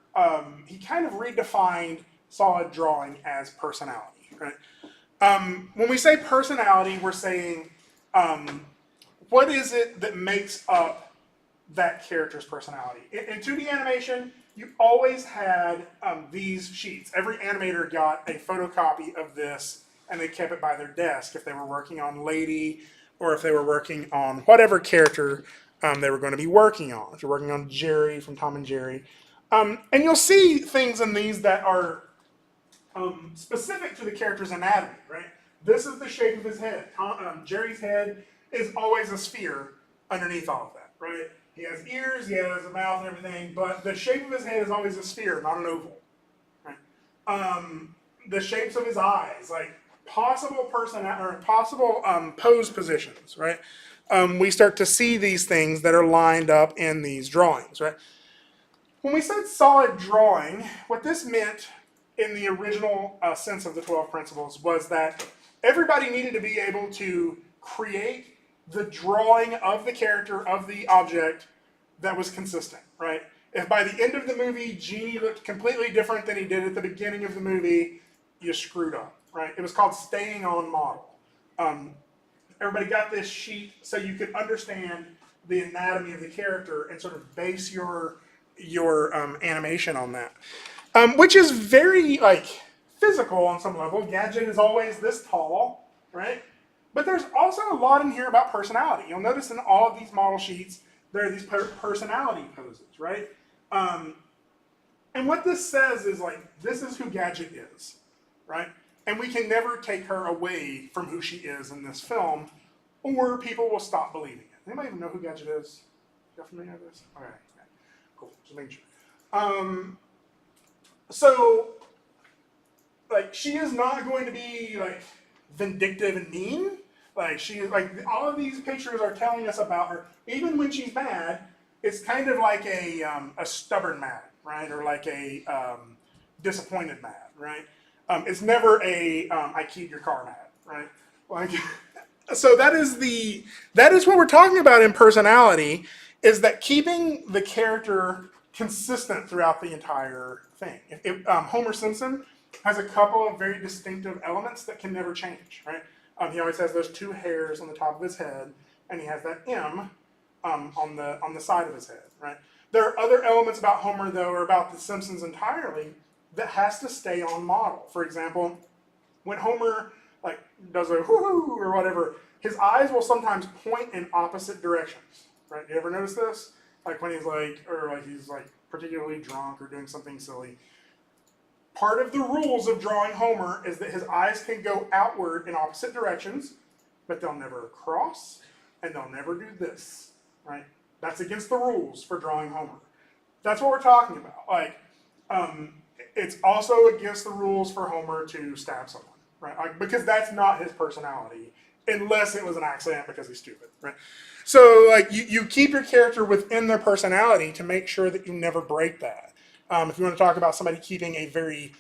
he kind of redefined solid drawing as personality, right? When we say personality, we're saying, what is it that makes up that character's personality? In 2D animation, you always had these sheets. Every animator got a photocopy of this, and they kept it by their desk if they were working on Lady, or if they were working on whatever character they were going to be working on. If you're working on Jerry from Tom and Jerry. And you'll see things in these that are specific to the character's anatomy, right? This is the shape of his head. Jerry's head is always a sphere underneath all of that, right? He has ears, he has a mouth and everything, but the shape of his head is always a sphere, not an oval, right? The shapes of his eyes, like possible pose positions, right? We start to see these things that are lined up in these drawings, right? When we said solid drawing, what this meant in the original sense of the 12 principles was that everybody needed to be able to create the drawing of the character, of the object, that was consistent, right? If by the end of the movie, Genie looked completely different than he did at the beginning of the movie, you screwed up, right? It was called staying on model. Everybody got this sheet so you could understand the anatomy of the character and sort of base your animation on that. Which is very, like, physical on some level. Gadget is always this tall, right? But there's also a lot in here about personality. You'll notice in all of these model sheets, there are these personality poses, right? And what this says is, like, this is who Gadget is, right? And we can never take her away from who she is in this film, or people will stop believing it. Anybody even know who Gadget is? You familiar with this? All right, okay. Cool, just making sure. So, like, she is not going to be, like, vindictive and mean. Like, she, like, all of these pictures are telling us about her. Even when she's mad, it's kind of like a stubborn mad, right? Or like a disappointed mad, right? It's never a I keyed your car mad, right? Like, so that is what we're talking about in personality, is that keeping the character consistent throughout the entire thing. Homer Simpson has a couple of very distinctive elements that can never change, right? He always has those 2 hairs on the top of his head, and he has that M on the side of his head, right? There are other elements about Homer, though, or about the Simpsons entirely, that has to stay on model. For example, when Homer like does a whoo or whatever, his eyes will sometimes point in opposite directions. Right? You ever notice this? Like when he's he's particularly drunk or doing something silly. Part of the rules of drawing Homer is that his eyes can go outward in opposite directions, but they'll never cross, and they'll never do this, right? That's against the rules for drawing Homer. That's what we're talking about. It's also against the rules for Homer to stab someone, right? Because that's not his personality, unless it was an accident because he's stupid, right? So, you keep your character within their personality to make sure that you never break that. If you want to talk about somebody keeping a very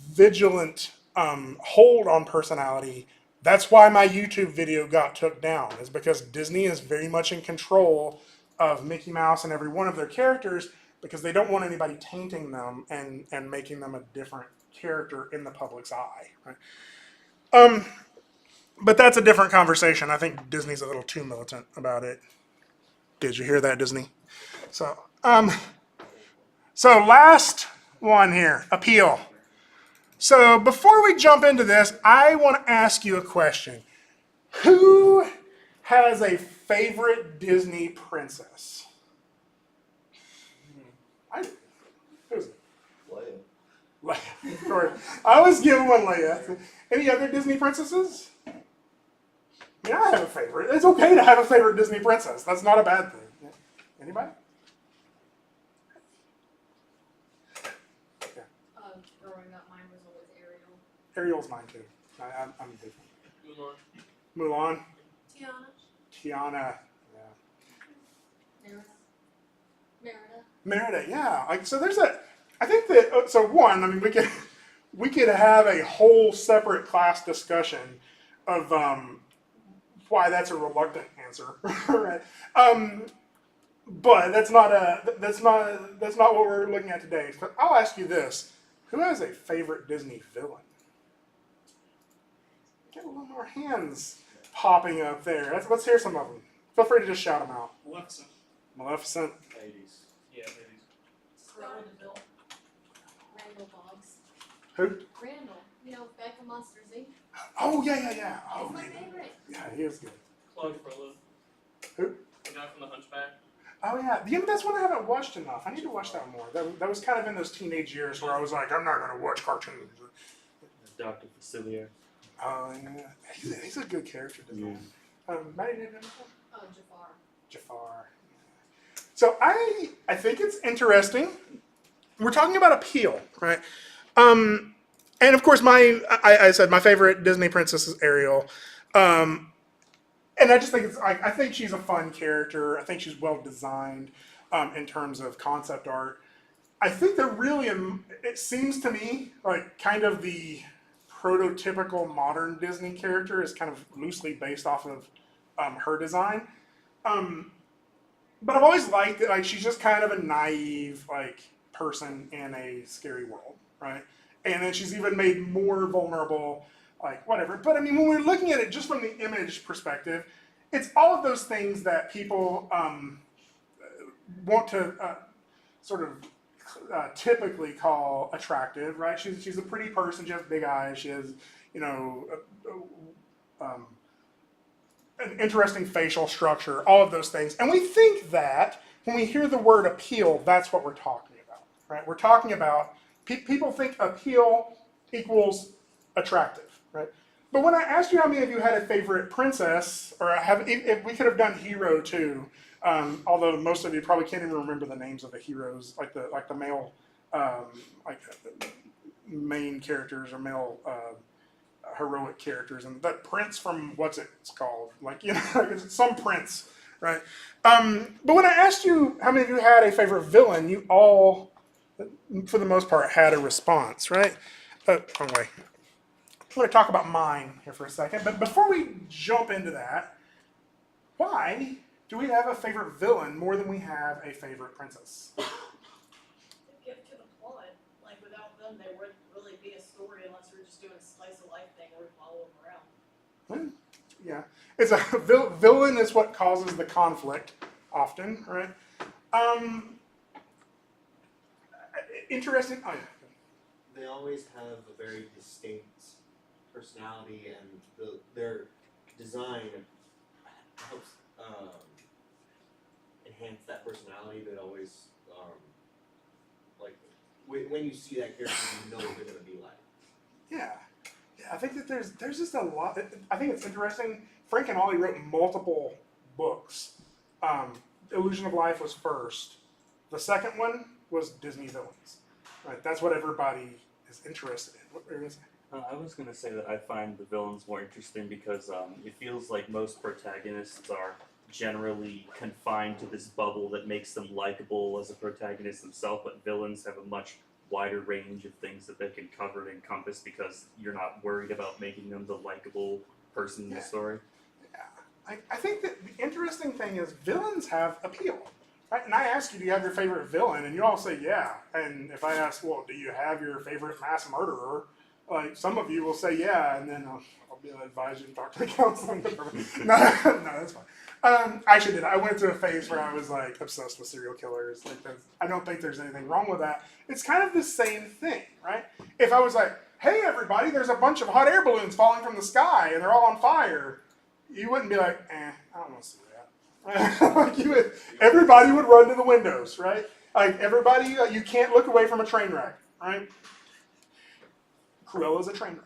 vigilant hold on personality, that's why my YouTube video got took down, is because Disney is very much in control of Mickey Mouse and every one of their characters because they don't want anybody tainting them and making them a different character in the public's eye. Right? But that's a different conversation. I think Disney's a little too militant about it. Did you hear that, Disney? So last one here, appeal. So before we jump into this, I want to ask you a question. Who has a favorite Disney princess? I do. Who's it? Leia. Of course. I always give one Leia. Any other Disney princesses? I mean, I have a favorite. It's okay to have a favorite Disney princess. That's not a bad thing. Anybody? Growing up, mine was always Ariel. Ariel's mine too. I'm a big fan. Mulan. Mulan. Tiana. Tiana. Yeah. Merida. Merida. Yeah. So there's I think that. So one. I mean, we could have a whole separate class discussion of why that's a reluctant answer. Right. But that's not what we're looking at today. But I'll ask you this: who has a favorite Disney villain? Get a little more hands popping up there. Let's hear some of them. Feel free to just shout them out. Maleficent. Maleficent. Ladies. Yeah, ladies. Cruella de Vil. Randall Boggs. Who? Randall. You know, back from Monsters Inc. Oh yeah. Oh, He's my yeah. favorite. Yeah, he is good. Claude Frollo. Who? The guy from the Hunchback. Oh yeah, that's one I haven't watched enough. I need to watch that more. That was kind of in those teenage years where I was like, I'm not going to watch cartoons. Dr. Facilier. Oh yeah, he's a good character design. Maddie, did you know? Oh, Jafar. Jafar. So I think it's interesting. We're talking about appeal, right? And of course, I said my favorite Disney princess is Ariel. And I just think I think she's a fun character. I think she's well designed in terms of concept art. I think that really, it seems to me like kind of the prototypical modern Disney character is kind of loosely based off of her design. But I've always liked that, like, she's just kind of a naive, person in a scary world, right? And then she's even made more vulnerable, whatever. But I mean, when we're looking at it just from the image perspective, it's all of those things that people want to typically call attractive, right? She's a pretty person. She has big eyes. She has, an interesting facial structure. All of those things, and we think that when we hear the word appeal, that's what we're talking about, right? We're talking about people think appeal equals attractive, right? But when I asked you how many of you had a favorite princess, or if we could have done hero too, although most of you probably can't even remember the names of the heroes, like the male, main characters or male heroic characters, and that prince from what's it's called, it's some prince, right? But when I asked you how many of you had a favorite villain, you all, for the most part, had a response, right? Wrong way. I'm going to talk about mine here for a second, but before we jump into that, why do we have a favorite villain more than we have a favorite princess? The gift to the plot. Like, without them, there wouldn't really be a story unless we were just doing a slice of life thing where we follow them around. Yeah, it's a villain is what causes the conflict often, right? Interesting. Oh yeah. They always have a very distinct personality. personality and their design helps enhance that personality that always like when you see that character, you know what they're gonna be like. Yeah, I think that there's just a lot. I think it's interesting. Frank and Ollie wrote multiple books. Illusion of Life was first. The second one was Disney villains. Right, that's what everybody is interested in. What were you gonna say? I was going to say that I find the villains more interesting because it feels like most protagonists are generally confined to this bubble that makes them likable as a protagonist themselves, but villains have a much wider range of things that they can cover and encompass because you're not worried about making them the likable person in the story. Yeah. I think that the interesting thing is villains have appeal. Right? And I ask you, do you have your favorite villain? And you all say, yeah. And if I ask, well, do you have your favorite mass murderer? Like, some of you will say, yeah. And then I'll be able to advise you to talk to the counseling department. No, that's fine. I actually did. I went through a phase where I was like obsessed with serial killers. Like, I don't think there's anything wrong with that. It's kind of the same thing, right? If I was like, hey, everybody, there's a bunch of hot air balloons falling from the sky and they're all on fire, you wouldn't be like, I don't want to see that. Like everybody would run to the windows, right? Like everybody, you can't look away from a train wreck, right? Cruella's a train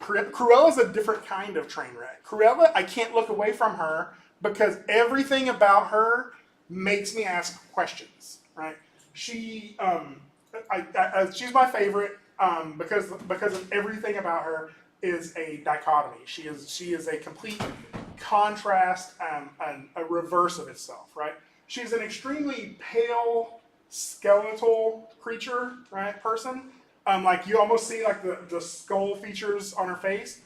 wreck. Cruella's a different kind of train wreck. Cruella, I can't look away from her because everything about her makes me ask questions, right? She's my favorite because of everything about her is a dichotomy. She is a complete contrast and a reverse of itself, right? She's an extremely pale, skeletal creature, right? Person. Like you almost see like the skull features on her face,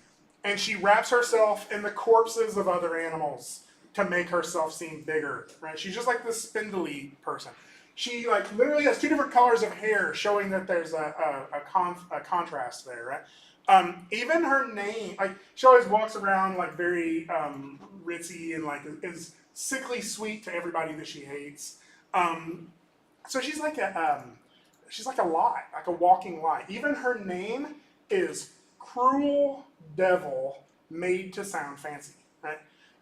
and she wraps herself in the corpses of other animals to make herself seem bigger, right? She's just like this spindly person. She like literally has two different colors of hair, showing that there's a contrast there, right? Even her name, like she always walks around like very ritzy and like is sickly sweet to everybody that she hates. So she's like a lie, like a walking lie. Even her name is Cruel Devil made to sound fancy, right?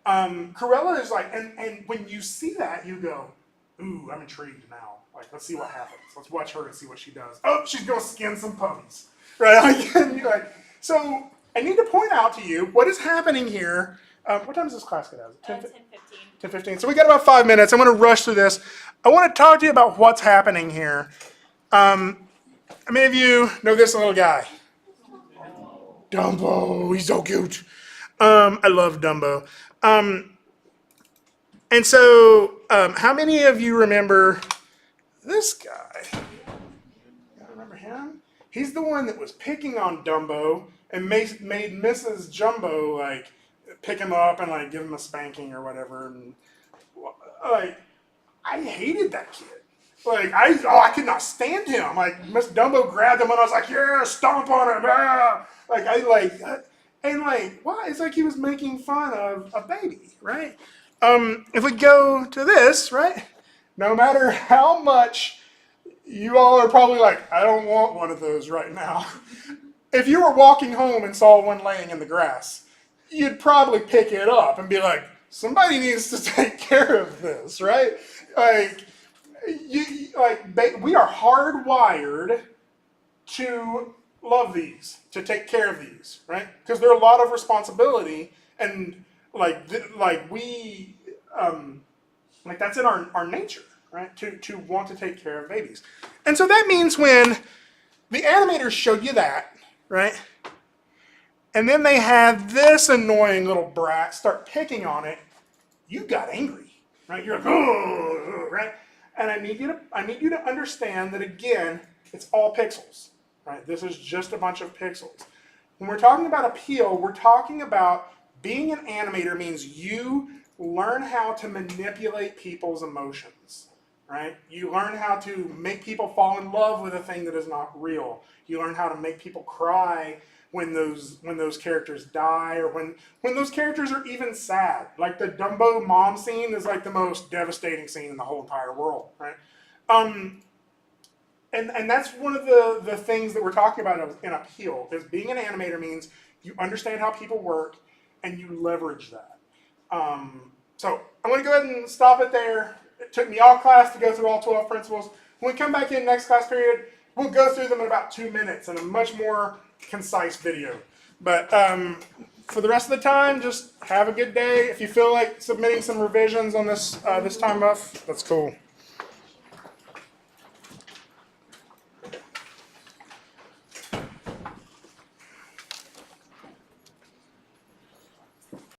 Cruella is like, and when you see that, you go, ooh, I'm intrigued now. Like, let's see what happens. Let's watch her and see what she does. Oh, she's gonna skin some puppies, right? Like, and you're like, so I need to point out to you what is happening here. What time does this class get out? 10:15. 10:15. So we got about 5 minutes. I'm going to rush through this. I want to talk to you about what's happening here. How many of you know this little guy? Dumbo. He's so cute. I love Dumbo. And so, how many of you remember this guy? You remember him? He's the one that was picking on Dumbo and made Mrs. Jumbo like pick him up and like give him a spanking or whatever. And like, I hated that kid. Like I could not stand him. Like Miss Dumbo grabbed him and I was like, yeah, stomp on him. Ah! Why? It's like he was making fun of a baby, right? If we go to this, right? No matter how much you all are probably like, I don't want one of those right now. If you were walking home and saw one laying in the grass, you'd probably pick it up and be like, somebody needs to take care of this, right? We are hardwired to love these, to take care of these, right? Because they're a lot of responsibility, and that's in our nature, right? To want to take care of babies, and so that means when the animators showed you that, right? And then they had this annoying little brat start picking on it, you got angry, right? You're like, oh, right? And I need you to understand that again, it's all pixels, right? This is just a bunch of pixels. When we're talking about appeal, we're talking about being an animator means you learn how to manipulate people's emotions, right? You learn how to make people fall in love with a thing that is not real. You learn how to make people cry when those characters die, or when those characters are even sad. Like the Dumbo mom scene is like the most devastating scene in the whole entire world, right? And that's one of the things that we're talking about in appeal, is being an animator means you understand how people work, and you leverage that. So I'm going to go ahead and stop it there. It took me all class to go through all 12 principles. When we come back in next class period, we'll go through them in about 2 minutes in a much more concise video. But for the rest of the time, just have a good day. If you feel like submitting some revisions on this this time off, that's cool.